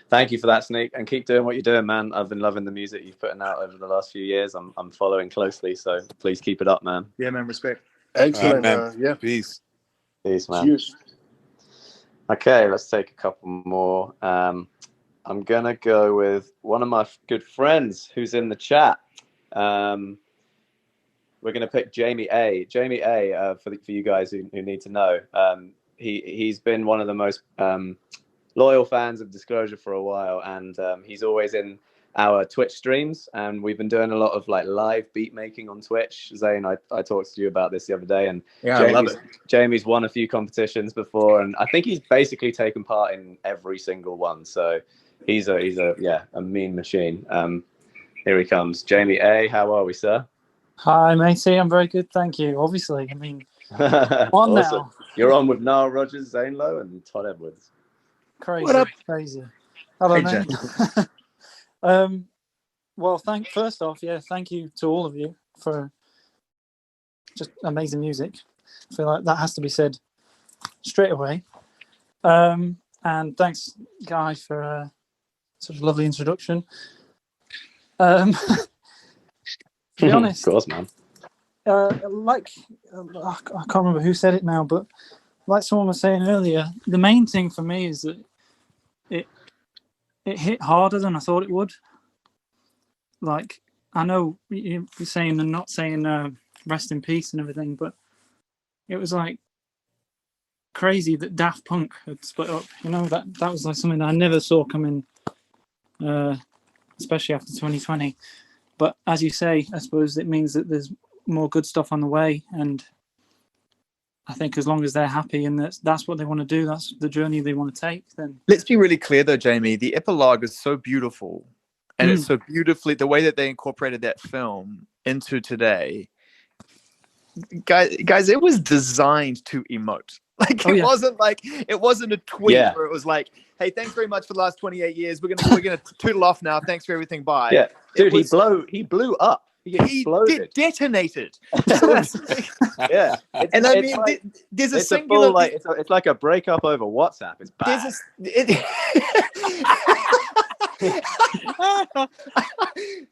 S1: Thank you for that, Sneak, and keep doing what you're doing, man. I've been loving the music you've putting out over the last few years. I'm following closely, so please keep it up, man.
S5: Yeah, man. Respect.
S7: Excellent,
S3: man.
S7: Yeah.
S3: Peace,
S1: man.
S7: Cheers.
S1: Okay, let's take a couple more. I'm gonna go with one of my good friends who's in the chat. We're gonna pick Jamie A. Jamie A. For you guys who need to know, he's been one of the most loyal fans of Disclosure for a while, and he's always in our Twitch streams, and we've been doing a lot of like live beat making on Twitch. Zane, I talked to you about this the other day, and
S5: I love it.
S1: Jamie's won a few competitions before, and I think he's basically taken part in every single one. So he's a mean machine. Here he comes, Jamie A. How are we, sir?
S8: Hi, matey. I'm very good, thank you. Obviously, I mean, on
S1: awesome.
S8: now.
S1: You're on with Nile Rodgers, Zane Lowe, and Todd Edwards.
S8: Crazy,
S5: What up?
S8: crazy. Hello,
S5: Hey,
S8: mate. Well, first off, thank you to all of you for just amazing music. I feel like that has to be said straight away. And thanks, Guy, for such a lovely introduction. To be honest,
S1: of course, man.
S8: I can't remember who said it now, but like someone was saying earlier, the main thing for me is that it hit harder than I thought it would. Like, I know you're saying and not saying rest in peace and everything, but it was like crazy that Daft Punk had split up. You know, that was like something that I never saw coming, especially after 2020. But as you say, I suppose it means that there's more good stuff on the way, and I think as long as they're happy and that's what they want to do, that's the journey they want to take, then...
S5: Let's be really clear, though, Jamie. The epilogue is so beautiful, and it's so beautifully... The way that they incorporated that film into today... Guys, it was designed to emote. Like, it wasn't a tweet where it was like, hey, thanks very much for the last 28 years. We're gonna toodle off now. Thanks for everything. Bye.
S1: Yeah. Dude, he blew up. He
S5: detonated.
S1: Yeah.
S5: And I mean, like, there's a singular...
S1: it's like a breakup over WhatsApp. It's bad.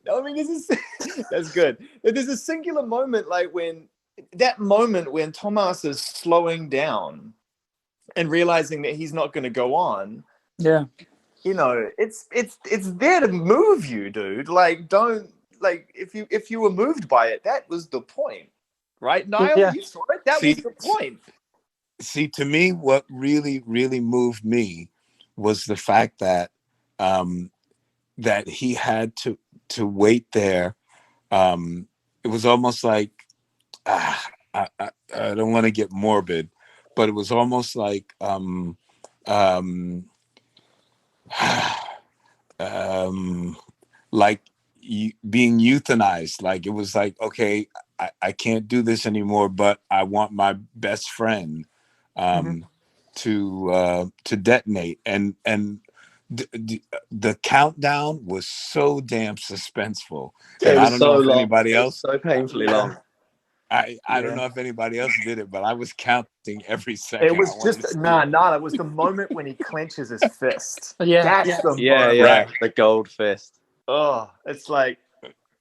S5: I mean, that's good. There's a singular moment, like when Thomas is slowing down and realizing that he's not going to go on.
S8: Yeah.
S5: You know, it's there to move you, dude. Like, don't... Like, if you were moved by it, that was the point, right? Nile, you saw it. That was the point.
S3: See, to me, what really, really moved me was the fact that that he had to wait there. It was almost like I don't want to get morbid, but it was almost like like being euthanized. Like, it was like, okay, I can't do this anymore, but I want my best friend to detonate. And the countdown was so damn suspenseful. And I don't know if anybody else,
S1: so painfully long.
S3: I don't know if anybody else did it, but I was counting every second.
S5: It was just it was the moment when he clenches his fist.
S1: That's the moment.
S3: Right.
S1: The gold fist.
S5: Oh, it's like,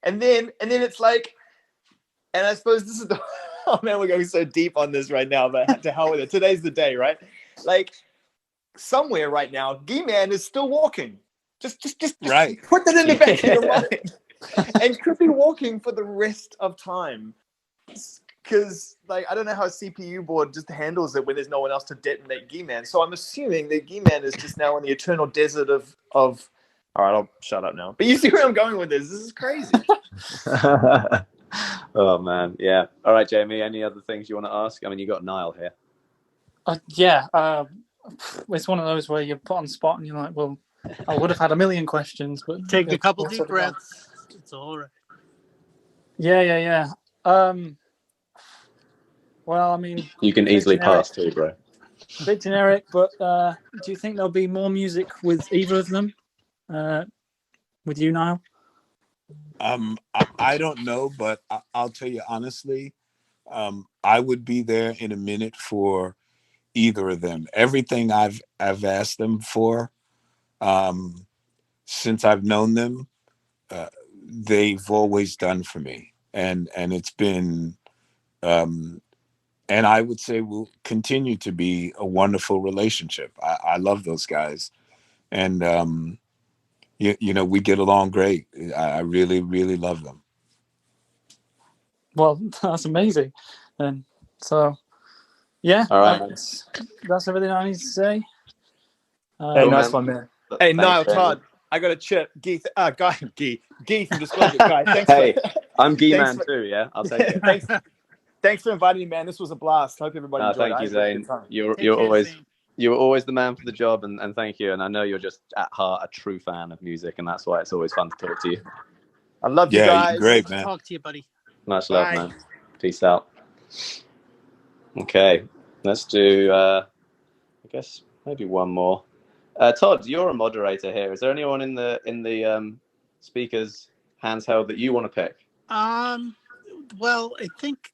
S5: and then it's like, and I suppose this is the... Oh man, we're going so deep on this right now, but to hell with it. Today's the day, right? Like, somewhere right now, G-Man is still walking. Just
S3: right.
S5: Put that in the back of your mind, and could be walking for the rest of time. Because, like, I don't know how a CPU board just handles it when there's no one else to detonate G-Man. So I'm assuming that G-Man is just now in the eternal desert of. All right, I'll shut up now. But you see where I'm going with this. This is crazy.
S1: Oh, man. Yeah. All right, Jamie, any other things you want to ask? I mean, you got Nile here.
S8: It's one of those where you're put on the spot and you're like, well, I would have had a million questions, but...
S2: Take a couple deep breaths. It's all right.
S8: Yeah. Well, I mean...
S1: You can easily pass too, bro.
S8: A bit generic, but do you think there'll be more music with either of them? With you, Nile?
S3: I don't know, but I'll tell you honestly, I would be there in a minute for either of them. Everything I've asked them for since I've known them, they've always done for me, and it's been and I would say will continue to be a wonderful relationship. I love those guys, and you know, we get along great. I really, really love them.
S8: Well, that's amazing. And so, yeah,
S1: all right,
S8: that's everything I need to say.
S5: Hey, nice one, man. Hey, Nile, Todd, I got a chip. Gee from Disclosure. Guy, thanks.
S1: Hey, I'm G-Man too, yeah? I'll take it.
S5: Thanks for inviting me, man. This was a blast. Hope everybody enjoyed it.
S1: Thank you, Zane. You were always the man for the job, and thank you. And I know you're just at heart a true fan of music, and that's why it's always fun to talk to you.
S5: I love you guys.
S3: You're great, man.
S2: Talk to you, buddy.
S1: Much love, man. Peace out. Okay, let's do, I guess, maybe one more. Todd, you're a moderator here. Is there anyone in the speakers handheld that you want to pick?
S2: Well, I think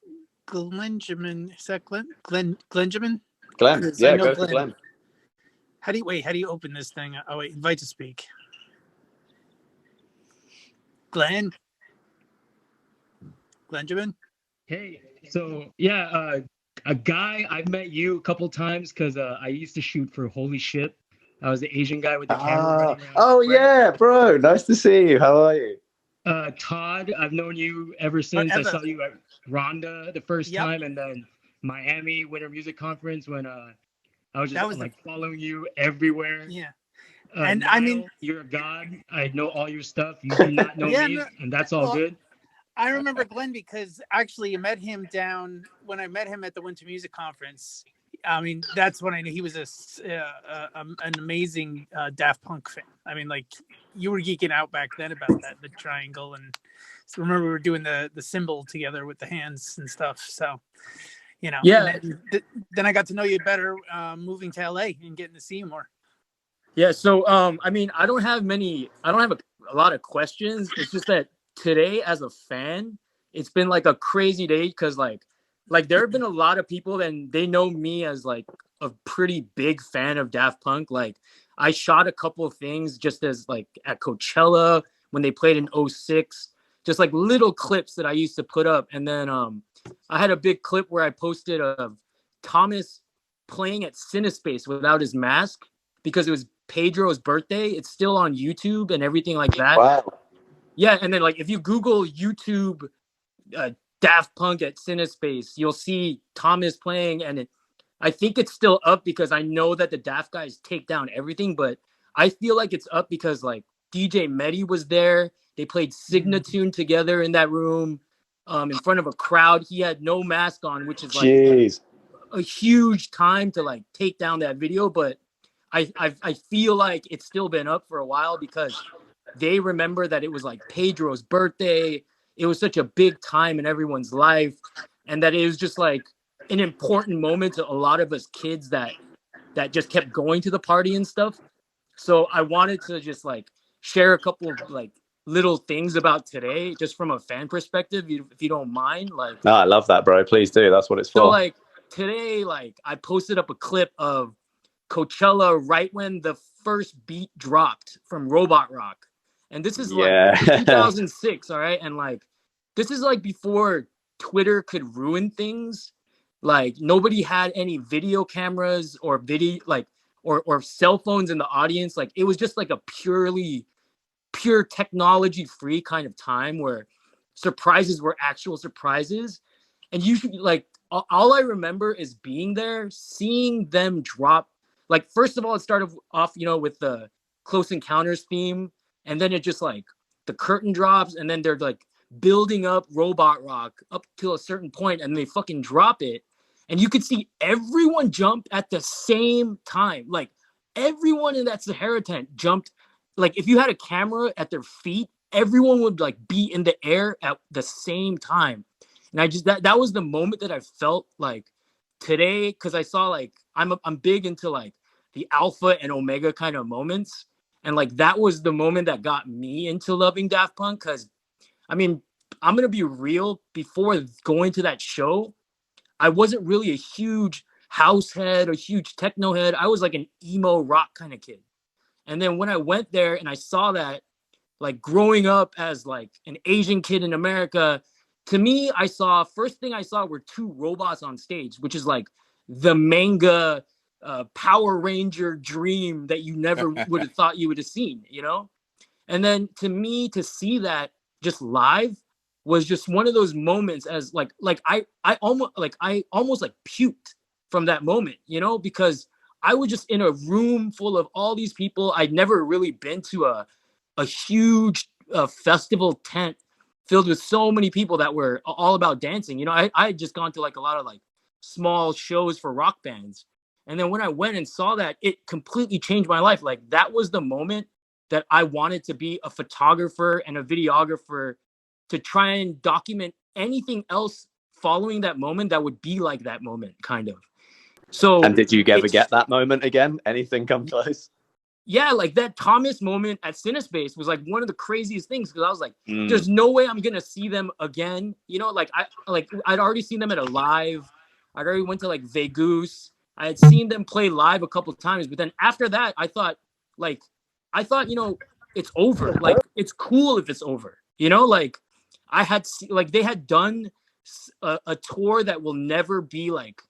S2: Glenjamin. Is that Glenjamin?
S1: Glenn, yeah, go for Glenn.
S2: How do you open this thing? Oh wait, invite to speak. Glenjamin?
S9: Hey, so yeah, a guy, I've met you a couple times because I used to shoot for Holy Shit. I was the Asian guy with the camera.
S1: Oh yeah, bro, nice to see you. How are you?
S9: Todd, I've known you ever since I saw you at Rhonda the first time, and then Miami Winter Music Conference when I was
S2: That
S9: just
S2: was the
S9: like following you everywhere.
S2: yeah. And I mean,
S9: Nile, you're a god. I know all your stuff. You do not know
S2: yeah,
S9: me,
S2: no,
S9: and that's all
S2: well,
S9: good.
S2: I remember Glenn because actually I met him down when I met him at the Winter Music Conference. I mean, that's when I knew he was an amazing Daft Punk fan. I mean, like you were geeking out back then about that, the triangle, and so remember we were doing the symbol together with the hands and stuff. So, you know,
S9: Yeah,
S2: and then I got to know you better moving to LA and getting to see you more.
S9: yeah. So, I mean, I don't have a lot of questions. It's just that today, as a fan, it's been like a crazy day because like there have been a lot of people and they know me as like a pretty big fan of Daft Punk. Like I shot a couple of things just as like at Coachella when they played in '06, just like little clips that I used to put up. And then I had a big clip where I posted of Thomas playing at Cinespace without his mask because it was Pedro's birthday. It's still on YouTube and everything like that.
S1: Wow.
S9: Yeah, and then like if you Google YouTube Daft Punk at Cinespace, you'll see Thomas playing, and I think it's still up because I know that the Daft guys take down everything, but I feel like it's up because like DJ Mehdi was there. They played Signatune together in that room, in front of a crowd. He had no mask on, which is like
S1: Jeez.
S9: a huge time to like take down that video, but I feel like it's still been up for a while because they remember that it was like Pedro's birthday. It was such a big time in everyone's life, and that it was just like an important moment to a lot of us kids that just kept going to the party and stuff. So I wanted to just like share a couple of like little things about today, just from a fan perspective, if you don't mind. Like,
S1: No, I love that, bro. Please do. That's what it's
S9: so
S1: for.
S9: like today, like I posted up a clip of Coachella right when the first beat dropped from Robot Rock. And this is like
S1: Yeah.
S9: 2006, all right? And like this is like before Twitter could ruin things. Like nobody had any video cameras or video like or cell phones in the audience. Like it was just like a pure technology free kind of time where surprises were actual surprises. And usually like all I remember is being there, seeing them drop. Like, first of all, it started off, you know, with the Close Encounters theme. And then it just like the curtain drops and then they're like building up Robot Rock up to a certain point and they fucking drop it. And you could see everyone jump at the same time. Like everyone in that Sahara tent jumped. Like if you had a camera at their feet, everyone would like be in the air at the same time. And I just, that was the moment that I felt like today. Cause I saw like, I'm big into like the alpha and omega kind of moments. And like, that was the moment that got me into loving Daft Punk. Cause I mean, I'm going to be real, before going to that show, I wasn't really a huge house head or huge techno head. I was like an emo rock kind of kid. And then when I went there and I saw that, like growing up as like an Asian kid in America, to me, first thing I saw were two robots on stage, which is like the manga Power Ranger dream that you never would have thought you would have seen, you know? And then to me, to see that just live was just one of those moments as I almost like puked from that moment, you know, because I was just in a room full of all these people. I'd never really been to a huge festival tent filled with so many people that were all about dancing. You know, I had just gone to like a lot of like small shows for rock bands. And then when I went and saw that, it completely changed my life. Like that was the moment that I wanted to be a photographer and a videographer, to try and document anything else following that moment that would be like that moment, kind of. So,
S1: and did you ever get that moment again? Anything come close?
S9: Yeah, like that Thomas moment at Cinespace was like one of the craziest things, because I was like, there's no way I'm gonna see them again. You know, like I'd already seen them at a live. I'd already went to like Vegas. I had seen them play live a couple of times, but then after that, I thought, you know, it's over. Like it's cool if it's over. You know, like they had done a tour that will never be like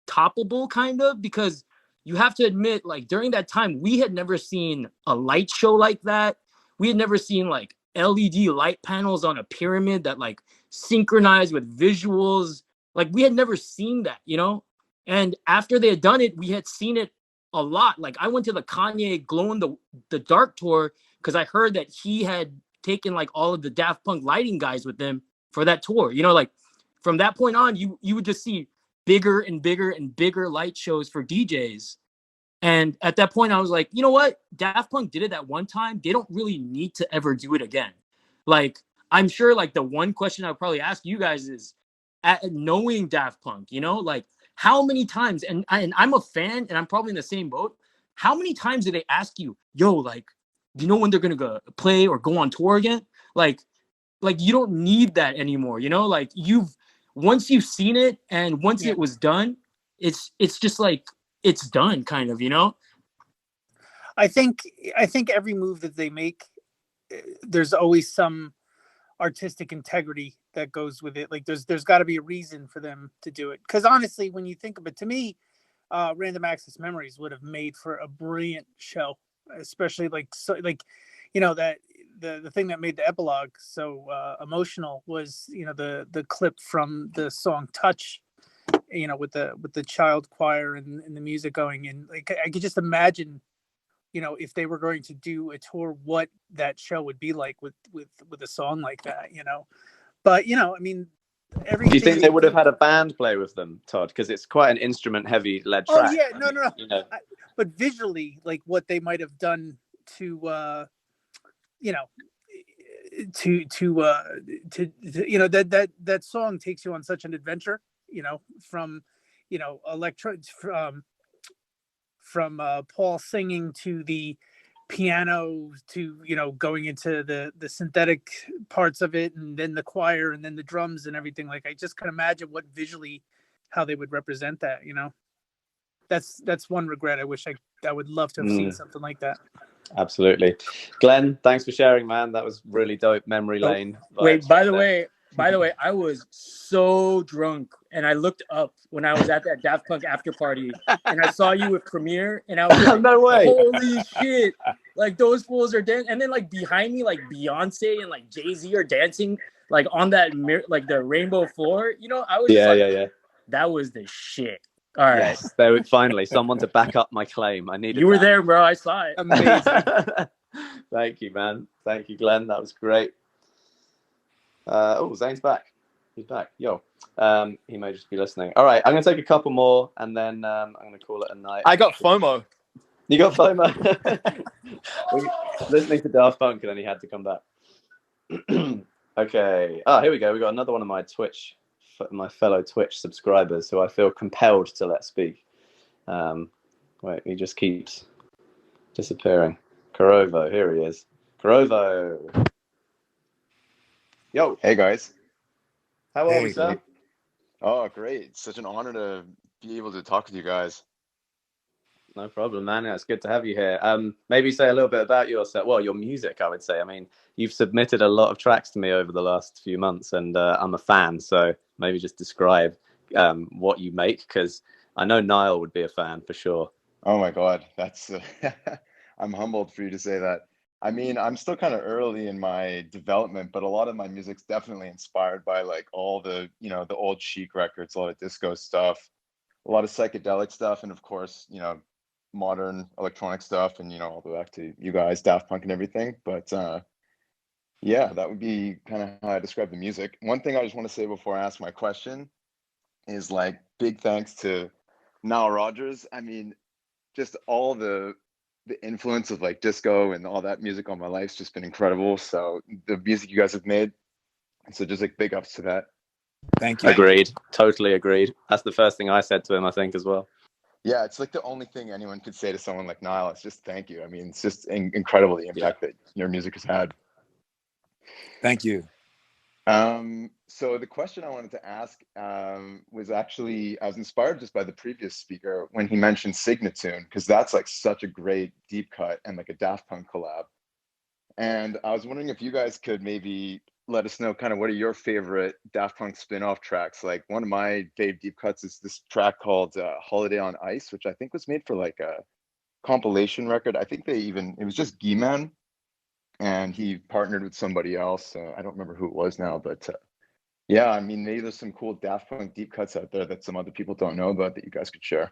S9: toppable, kind of, because you have to admit, like during that time, we had never seen a light show like that. We had never seen like LED light panels on a pyramid that like synchronized with visuals. Like we had never seen that, you know? And after they had done it, we had seen it a lot. Like I went to the Kanye Glow in the Dark tour because I heard that he had taken like all of the Daft Punk lighting guys with them for that tour. You know, like from that point on, you would just see bigger and bigger and bigger light shows for DJs. And at that point, I was like, you know what? Daft Punk did it that one time. They don't really need to ever do it again. Like, I'm sure like the one question I would probably ask you guys is, knowing Daft Punk, you know, like how many times, and I'm a fan and I'm probably in the same boat. How many times do they ask you, yo, like, do you know when they're going to go play or go on tour again? Like you don't need that anymore, you know, like once you've seen it and once it was done, it's just like, it's done kind of, you know?
S2: I think every move that they make, there's always some artistic integrity that goes with it. Like there's got to be a reason for them to do it. Because honestly, when you think of it, to me, Random Access Memories would have made for a brilliant show, especially you know, that the thing that made the epilogue so emotional was, you know, the clip from the song Touch, you know, with the child choir and the music going. And like I could just imagine, you know, if they were going to do a tour, what that show would be like with a song like that, you know. But you know, I mean, everything.
S1: Do you think they would have had a band play with them, Todd? Because it's quite an instrument-heavy led track.
S2: Oh yeah, no.
S1: You know.
S2: But visually, like what they might have done to, you know, to you know, that song takes you on such an adventure, you know, from, you know, from Paul singing to the piano to, you know, going into the synthetic parts of it, and then the choir and then the drums and everything. Like I just can imagine what visually how they would represent that, you know. That's one regret. I wish I would love to have seen something like that.
S1: Absolutely. Glenn, thanks for sharing, man. That was really dope. Memory lane.
S9: Wait, by the way, I was so drunk and I looked up when I was at that Daft Punk after party and I saw you with Premiere and I was like,
S1: no way.
S9: Holy shit. Like those fools are dancing. And then like behind me, like Beyonce and like Jay-Z are dancing like on that like the rainbow floor. You know, I was
S1: yeah.
S9: That was the shit. All right.
S1: Yes, there finally someone to back up my claim. I needed.
S9: You were there, bro. I saw it.
S2: Amazing.
S1: Thank you, man. Thank you, Glenn. That was great. Zane's back. He's back. Yo. He may just be listening. All right, I'm gonna take a couple more, and then I'm gonna call it a night.
S5: I got FOMO.
S1: You got FOMO. Listening to Daft Punk, and then he had to come back. Okay. Here we go. We got another one of my fellow Twitch subscribers who I feel compelled to let speak. Wait, he just keeps disappearing. Kurovo, here he is. Kurovo. Yo.
S10: Hey guys.
S1: How are we, sir?
S10: Oh, great. It's such an honor to be able to talk with you guys.
S1: No problem, man. It's good to have you here. Maybe say a little bit about yourself. Well, your music, I would say. I mean, you've submitted a lot of tracks to me over the last few months, and I'm a fan. So maybe just describe what you make, because I know Nile would be a fan for sure.
S10: Oh my God, that's I'm humbled for you to say that. I mean, I'm still kind of early in my development, but a lot of my music's definitely inspired by like all the, you know, the old Chic records, a lot of disco stuff, a lot of psychedelic stuff, and of course, you know, modern electronic stuff, and you know, all the way back to you guys, Daft Punk and everything. But yeah, that would be kind of how I describe the music. One thing I just want to say before I ask my question is like big thanks to Nile Rodgers. I mean, just all the influence of like disco and all that music on my life's just been incredible. So the music you guys have made, so just like big ups to that.
S5: Thank you.
S1: Agreed. Totally agreed. That's the first thing I said to him, I think, as well.
S10: Yeah, it's like the only thing anyone could say to someone like Nile. It's just thank you. I mean, it's just incredible the impact that your music has had.
S5: Thank you.
S10: So the question I wanted to ask was actually, I was inspired just by the previous speaker when he mentioned Signatune, because that's like such a great deep cut and like a Daft Punk collab. And I was wondering if you guys could maybe let us know kind of what are your favorite Daft Punk spin-off tracks. Like one of my fave deep cuts is this track called Holiday on Ice, which I think was made for like a compilation record. I think it was just Guy-Man, and he partnered with somebody else. I don't remember who it was now, but Yeah, I mean, maybe there's some cool Daft Punk deep cuts out there that some other people don't know about that you guys could share.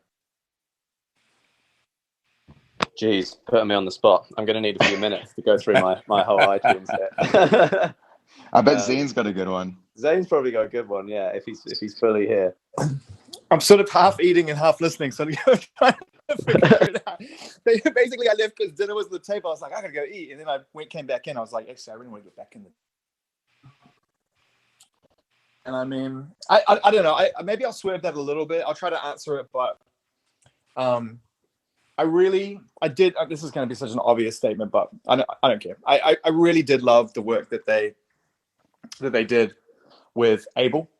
S1: Jeez, putting me on the spot. I'm going to need a few minutes to go through my whole iTunes hit.
S10: I bet Zane's got a good one.
S1: Zane's probably got a good one, yeah, if he's fully here.
S5: I'm sort of half eating and half listening, so I'm trying to figure it out. Basically, I left because dinner was on the table. I was like, I gotta go eat, and then I came back in. I was like, actually, I really want to get back in. And I mean, I don't know. Maybe I'll swerve that a little bit. I'll try to answer it, but I did. This is going to be such an obvious statement, but I don't care. I really did love the work that they did with Abel,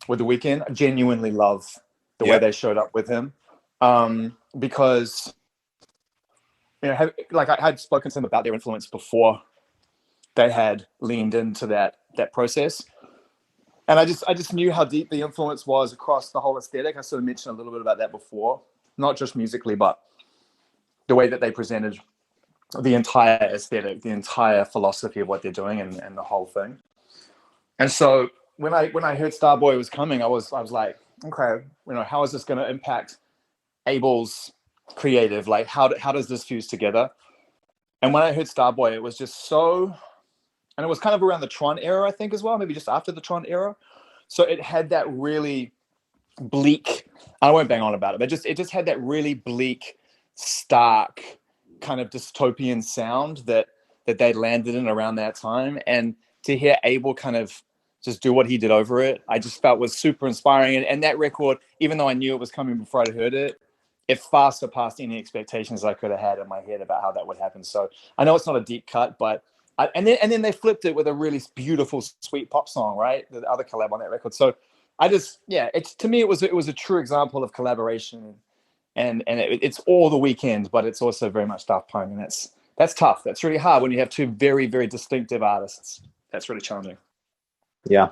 S5: with The Weeknd. I genuinely love the way they showed up with him, because I had spoken to them about their influence before they had leaned into that process. And I just knew how deep the influence was across the whole aesthetic. I sort of mentioned a little bit about that before, not just musically, but the way that they presented the entire aesthetic, the entire philosophy of what they're doing, and the whole thing. And so when I heard Starboy was coming, I was like, okay, how is this going to impact Abel's creative? Like, how does this fuse together? And when I heard Starboy, it was just so. And it was kind of around the Tron era, I think, as well, maybe just after the Tron era. So it had that really bleak, I won't bang on about it, but it just had that really bleak, stark, kind of dystopian sound that they'd landed in around that time. And to hear Abel kind of just do what he did over it, I just felt was super inspiring. And that record, even though I knew it was coming before I'd heard it, it far surpassed any expectations I could have had in my head about how that would happen. So I know it's not a deep cut, but and then they flipped it with a really beautiful, sweet pop song, right? The other collab on that record. So to me, it was a true example of collaboration, and it's all The Weeknd, but it's also very much Daft Punk, and that's tough. That's really hard when you have two very, very distinctive artists. That's really challenging.
S1: Yeah,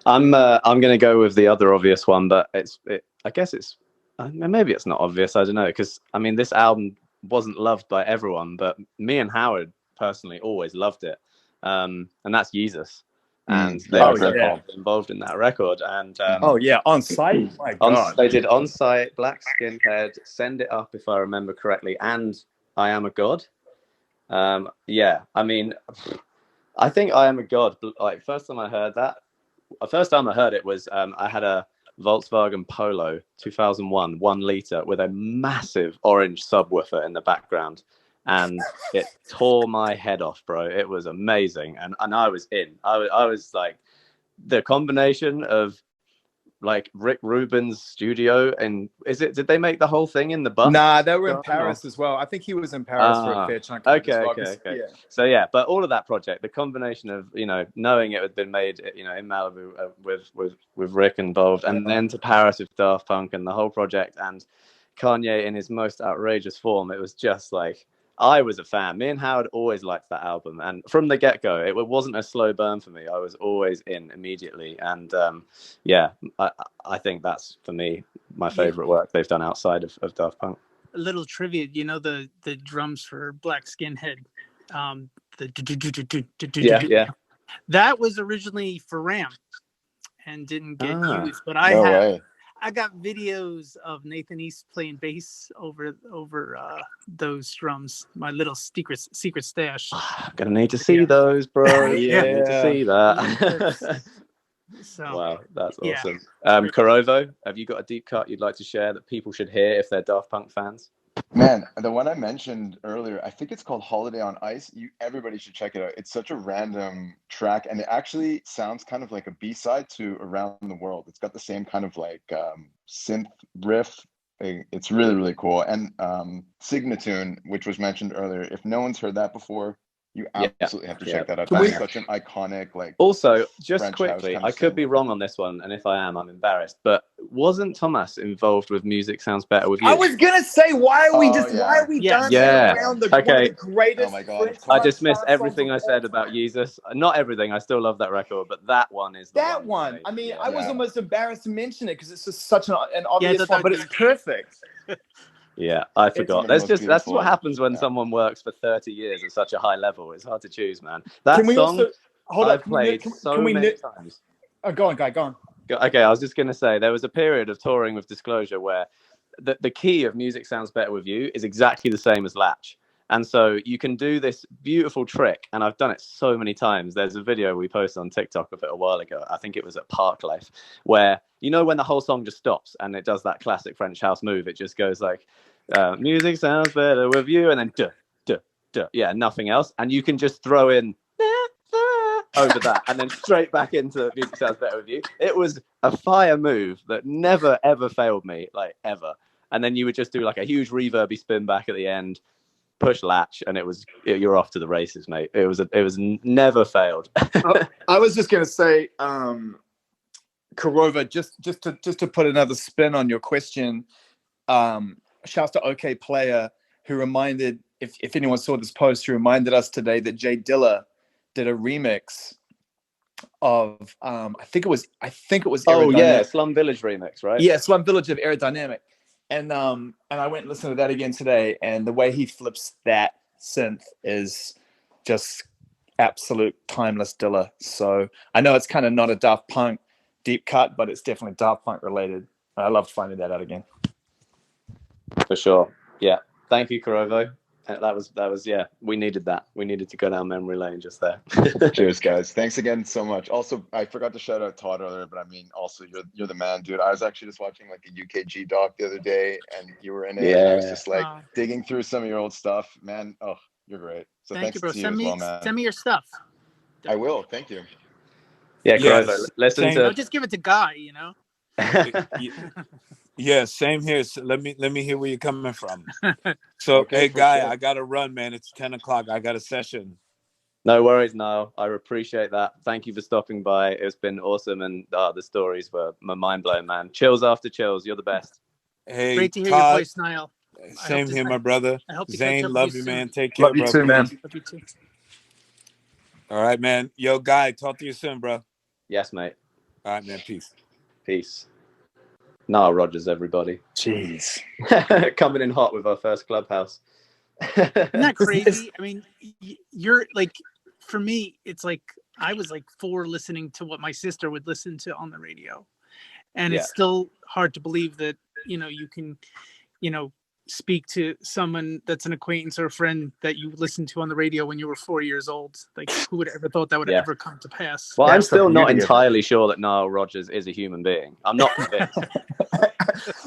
S1: I'm going to go with the other obvious one, but I guess it's maybe it's not obvious. I don't know, because I mean, this album wasn't loved by everyone, but me and Howard personally always loved it, and that's Jesus, and they were involved in that record. And
S5: On Site, my God,
S1: they did On Site, Black Skinhead, Send It Up, if I remember correctly, and I Am a God. I mean, I think I Am a God, like, first time I heard it was I had a Volkswagen Polo 2001 1 liter with a massive orange subwoofer in the background, and it tore my head off, bro. It was amazing, and I was in. I was like, the combination of like Rick Rubin's studio, and did they make the whole thing in the bus?
S5: Nah, they were in Paris as well. I think he was in Paris for a fair chunk of it as well.
S1: Okay. Yeah. So but all of that project, the combination of knowing it had been made in Malibu with Rick involved, and then to Paris with Daft Punk and the whole project, and Kanye in his most outrageous form, it was just like, I was a fan. Me and Howard always liked that album, and from the get-go, it wasn't a slow burn for me. I was always in immediately, and I think that's, for me, my favorite work they've done outside of Daft Punk.
S2: A little trivia, the drums for Black Skinhead, that was originally for Ram and didn't get used, but I got videos of Nathan East playing bass over those drums. My little secret stash.
S1: Gonna need to see those, bro. Need to see that.
S2: So,
S1: wow, that's awesome. Korovo, have you got a deep cut you'd like to share that people should hear if they're Daft Punk fans?
S10: Man, the one I mentioned earlier, I think it's called Holiday on Ice. Everybody should check it out. It's such a random track, and it actually sounds kind of like a B-side to Around the World. It's got the same kind of like synth riff. It's really, really cool. And Signatune, which was mentioned earlier, if no one's heard that before, you absolutely have to check that out. That's such an iconic, like.
S1: Also, just
S10: French
S1: quickly, I could be wrong on this one, and if I am, I'm embarrassed. But wasn't Thomas involved with Music Sounds Better with You?
S5: I was gonna say, why are we dancing around the one of the greatest?
S10: Oh my God!
S1: I dismissed everything I said about Jesus. Not everything. I still love that record, but that one is
S5: that one. I mean, I was almost embarrassed to mention it because it's just such an obvious one, but it's perfect.
S1: Yeah, I forgot. That's what happens when someone works for 30 years at such a high level. It's hard to choose, man. That song I've played so many times.
S5: Oh, go on, Guy, go on.
S1: Okay, I was just going to say there was a period of touring with Disclosure where the key of Music Sounds Better With You is exactly the same as Latch. And so you can do this beautiful trick, and I've done it so many times. There's a video we posted on TikTok of it a while ago. I think it was at Parklife, where, you know, when the whole song just stops and it does that classic French house move, it just goes like, music sounds better with you, and then duh, duh, duh. Yeah, nothing else. And you can just throw in over that and then straight back into Music Sounds Better With You. It was a fire move that never, ever failed me, like ever. And then you would just do like a huge reverby spin back at the end, push Latch, and you're off to the races, mate. It was never failed.
S5: I was just gonna say, Korova, just to put another spin on your question. Shouts to OK Player, who reminded, if anyone saw this post, who reminded us today that Jay Dilla did a remix of I think it was
S1: Aerodynamic. Slum Village remix, right?
S5: Yeah, Slum Village of Aerodynamic. And I went and listened to that again today, and the way he flips that synth is just absolute timeless Dilla. So I know it's kind of not a Daft Punk deep cut, but it's definitely Daft Punk related. I loved finding that out again.
S1: For sure. Yeah. Thank you, Korovo. That was yeah. We needed that. We needed to go down memory lane just there.
S10: Cheers, guys. Thanks again so much. Also, I forgot to shout out Todd earlier, but I mean, also you're the man, dude. I was actually just watching like a UKG doc the other day, and you were in it. Yeah. And I was just like digging through some of your old stuff, man. Oh, you're great. So
S2: thank
S10: thanks
S2: you, bro.
S10: to you as well, man.
S2: Send me your stuff.
S10: I will. Thank you.
S1: Yeah, yes. Listen to.
S2: Don't just give it to Guy, you know.
S3: Yeah, same here. So let me hear where you're coming from. So, okay, hey, Guy, sure. I got to run, man. It's 10 o'clock. I got a session.
S1: No worries, Niall. I appreciate that. Thank you for stopping by. It's been awesome, and the stories were mind blowing, man. Chills after chills. You're the best.
S3: Hey,
S2: great to hear
S3: Todd,
S2: your voice, Niall.
S3: Same here, my brother.
S2: I hope
S3: Zane, love you, man. Take care,
S5: bro. Love you too, man.
S2: Love you too.
S3: All right, man. Yo, Guy, talk to you soon, bro.
S1: Yes, mate.
S3: All right, man. Peace.
S1: Peace. Nile Rodgers, everybody.
S5: Jeez.
S1: Coming in hot with our first Clubhouse.
S2: Isn't that crazy? I mean, you're like, for me, it's like I was like 4 listening to what my sister would listen to on the radio. And it's still hard to believe that, you know, you can, you know, speak to someone that's an acquaintance or a friend that you listened to on the radio when you were 4 years old. Like, who would ever thought that would ever come to pass?
S1: Well, I'm still not entirely sure that Nile Rodgers is a human being. I'm not convinced.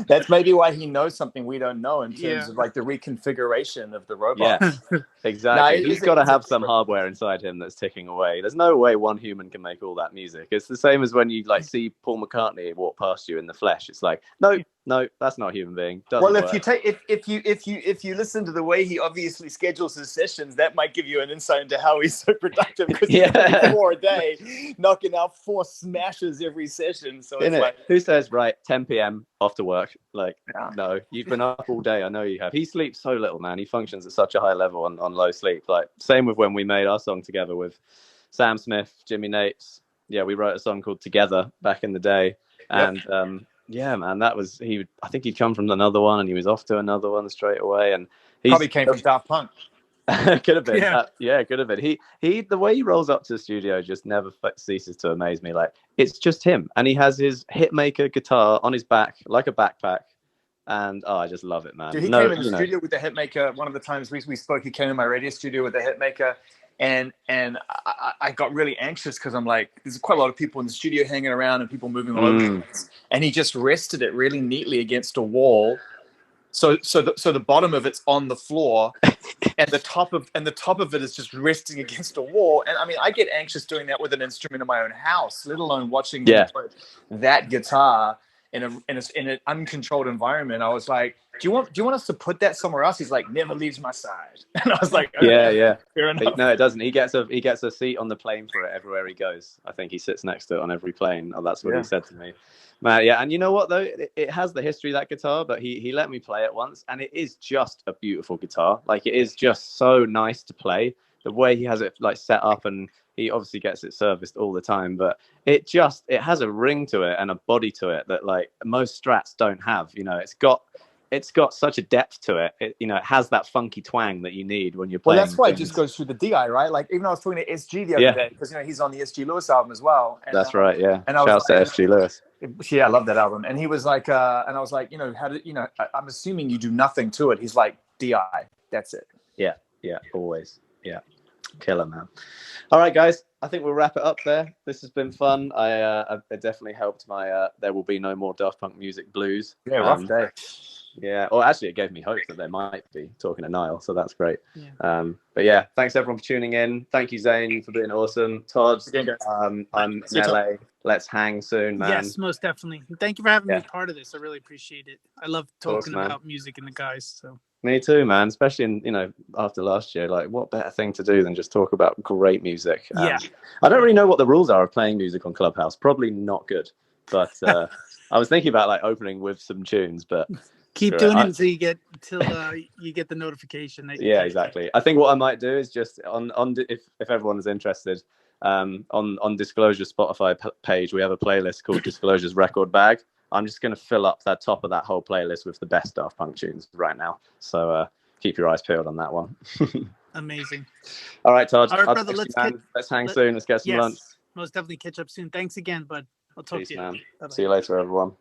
S5: That's maybe why he knows something we don't know in terms of like the reconfiguration of the robot.
S1: Yeah, exactly. He's got to have some hardware inside him that's ticking away. There's no way one human can make all that music. It's the same as when you like see Paul McCartney walk past you in the flesh. It's like, no, that's not a human being. Doesn't
S5: if you take if you listen to the way he obviously schedules his sessions, that might give you an insight into how he's so productive. Because he's 4 a day, knocking out 4 smashes every session. So it's like,
S1: who says 10 p.m. off to work? Like, no, you've been up all day. I know you have. He sleeps so little, man. He functions at such a high level on low sleep. Like, same with when we made our song together with Sam Smith, Jimmy Nates. Yeah, we wrote a song called Together back in the day, and yeah, man, that was I think he'd come from another one, and he was off to another one straight away, and he
S5: probably came from Daft Punk.
S1: Could have been. Could have been. He the way he rolls up to the studio just never ceases to amaze me. Like, it's just him, and he has his Hitmaker guitar on his back like a backpack, and I just love it, man.
S5: Dude, he came in the studio with the Hitmaker. One of the times we spoke, he came in my radio studio with the Hitmaker, and I got really anxious because I'm like, there's quite a lot of people in the studio hanging around and people moving all over the place, and he just rested it really neatly against a wall. So the bottom of it's on the floor, and the top of it is just resting against a wall. And I mean, I get anxious doing that with an instrument in my own house, let alone watching him play that guitar in an uncontrolled environment. I was like, do you want us to put that somewhere else? He's like, never leaves my side. And I was like, okay, fair enough.
S1: No, it doesn't. He gets a seat on the plane for it everywhere he goes. I think he sits next to it on every plane. Oh, that's what he said to me. Man, yeah, and you know what though? It has the history of that guitar, but he let me play it once, and it is just a beautiful guitar. Like, it is just so nice to play. The way he has it like set up, and he obviously gets it serviced all the time, but it has a ring to it and a body to it that like most Strats don't have. You know, it's got it's got such a depth to it. It has that funky twang that you need when you're
S5: Well,
S1: playing.
S5: that's why it just goes through the DI, right? Like, even I was talking to SG the other day, because he's on the SG Lewis album as well. And,
S1: that's right, yeah.
S5: And I was
S1: Shouts to SG Lewis.
S5: Yeah, I love that album. And he was like, and I was like, how did I'm assuming you do nothing to it. He's like, DI, that's it.
S1: Yeah, always. Yeah, killer, man. All right, guys, I think we'll wrap it up there. This has been fun. It definitely helped my There Will Be No More Daft Punk Music blues.
S5: Yeah, rough day.
S1: Yeah, or actually, it gave me hope that there might be, talking to Nile, so that's great.
S2: Yeah.
S1: But yeah, thanks everyone for tuning in. Thank you, Zane, for being awesome. Todd, I'm in LA. Let's hang soon, man.
S2: Yes, most definitely. Thank you for having me part of this. I really appreciate it. I love talking about music and the guys. So.
S1: Me too, man. Especially in after last year, like what better thing to do than just talk about great music?
S2: Yeah.
S1: I don't really know what the rules are of playing music on Clubhouse. Probably not good, but I was thinking about like opening with some tunes, but.
S2: Keep doing it until you get the notification.
S1: Yeah, exactly. I think what I might do is just if everyone is interested, on Disclosure Spotify page, we have a playlist called Disclosure's Record Bag. I'm just going to fill up that top of that whole playlist with the best Daft Punk tunes right now. So keep your eyes peeled on that one.
S2: Amazing.
S1: All right, Todd.
S2: All right, brother.
S1: Let's hang soon. Let's get some lunch.
S2: Most definitely catch up soon. Thanks again, bud. I'll talk to you.
S1: Man. See you later, everyone.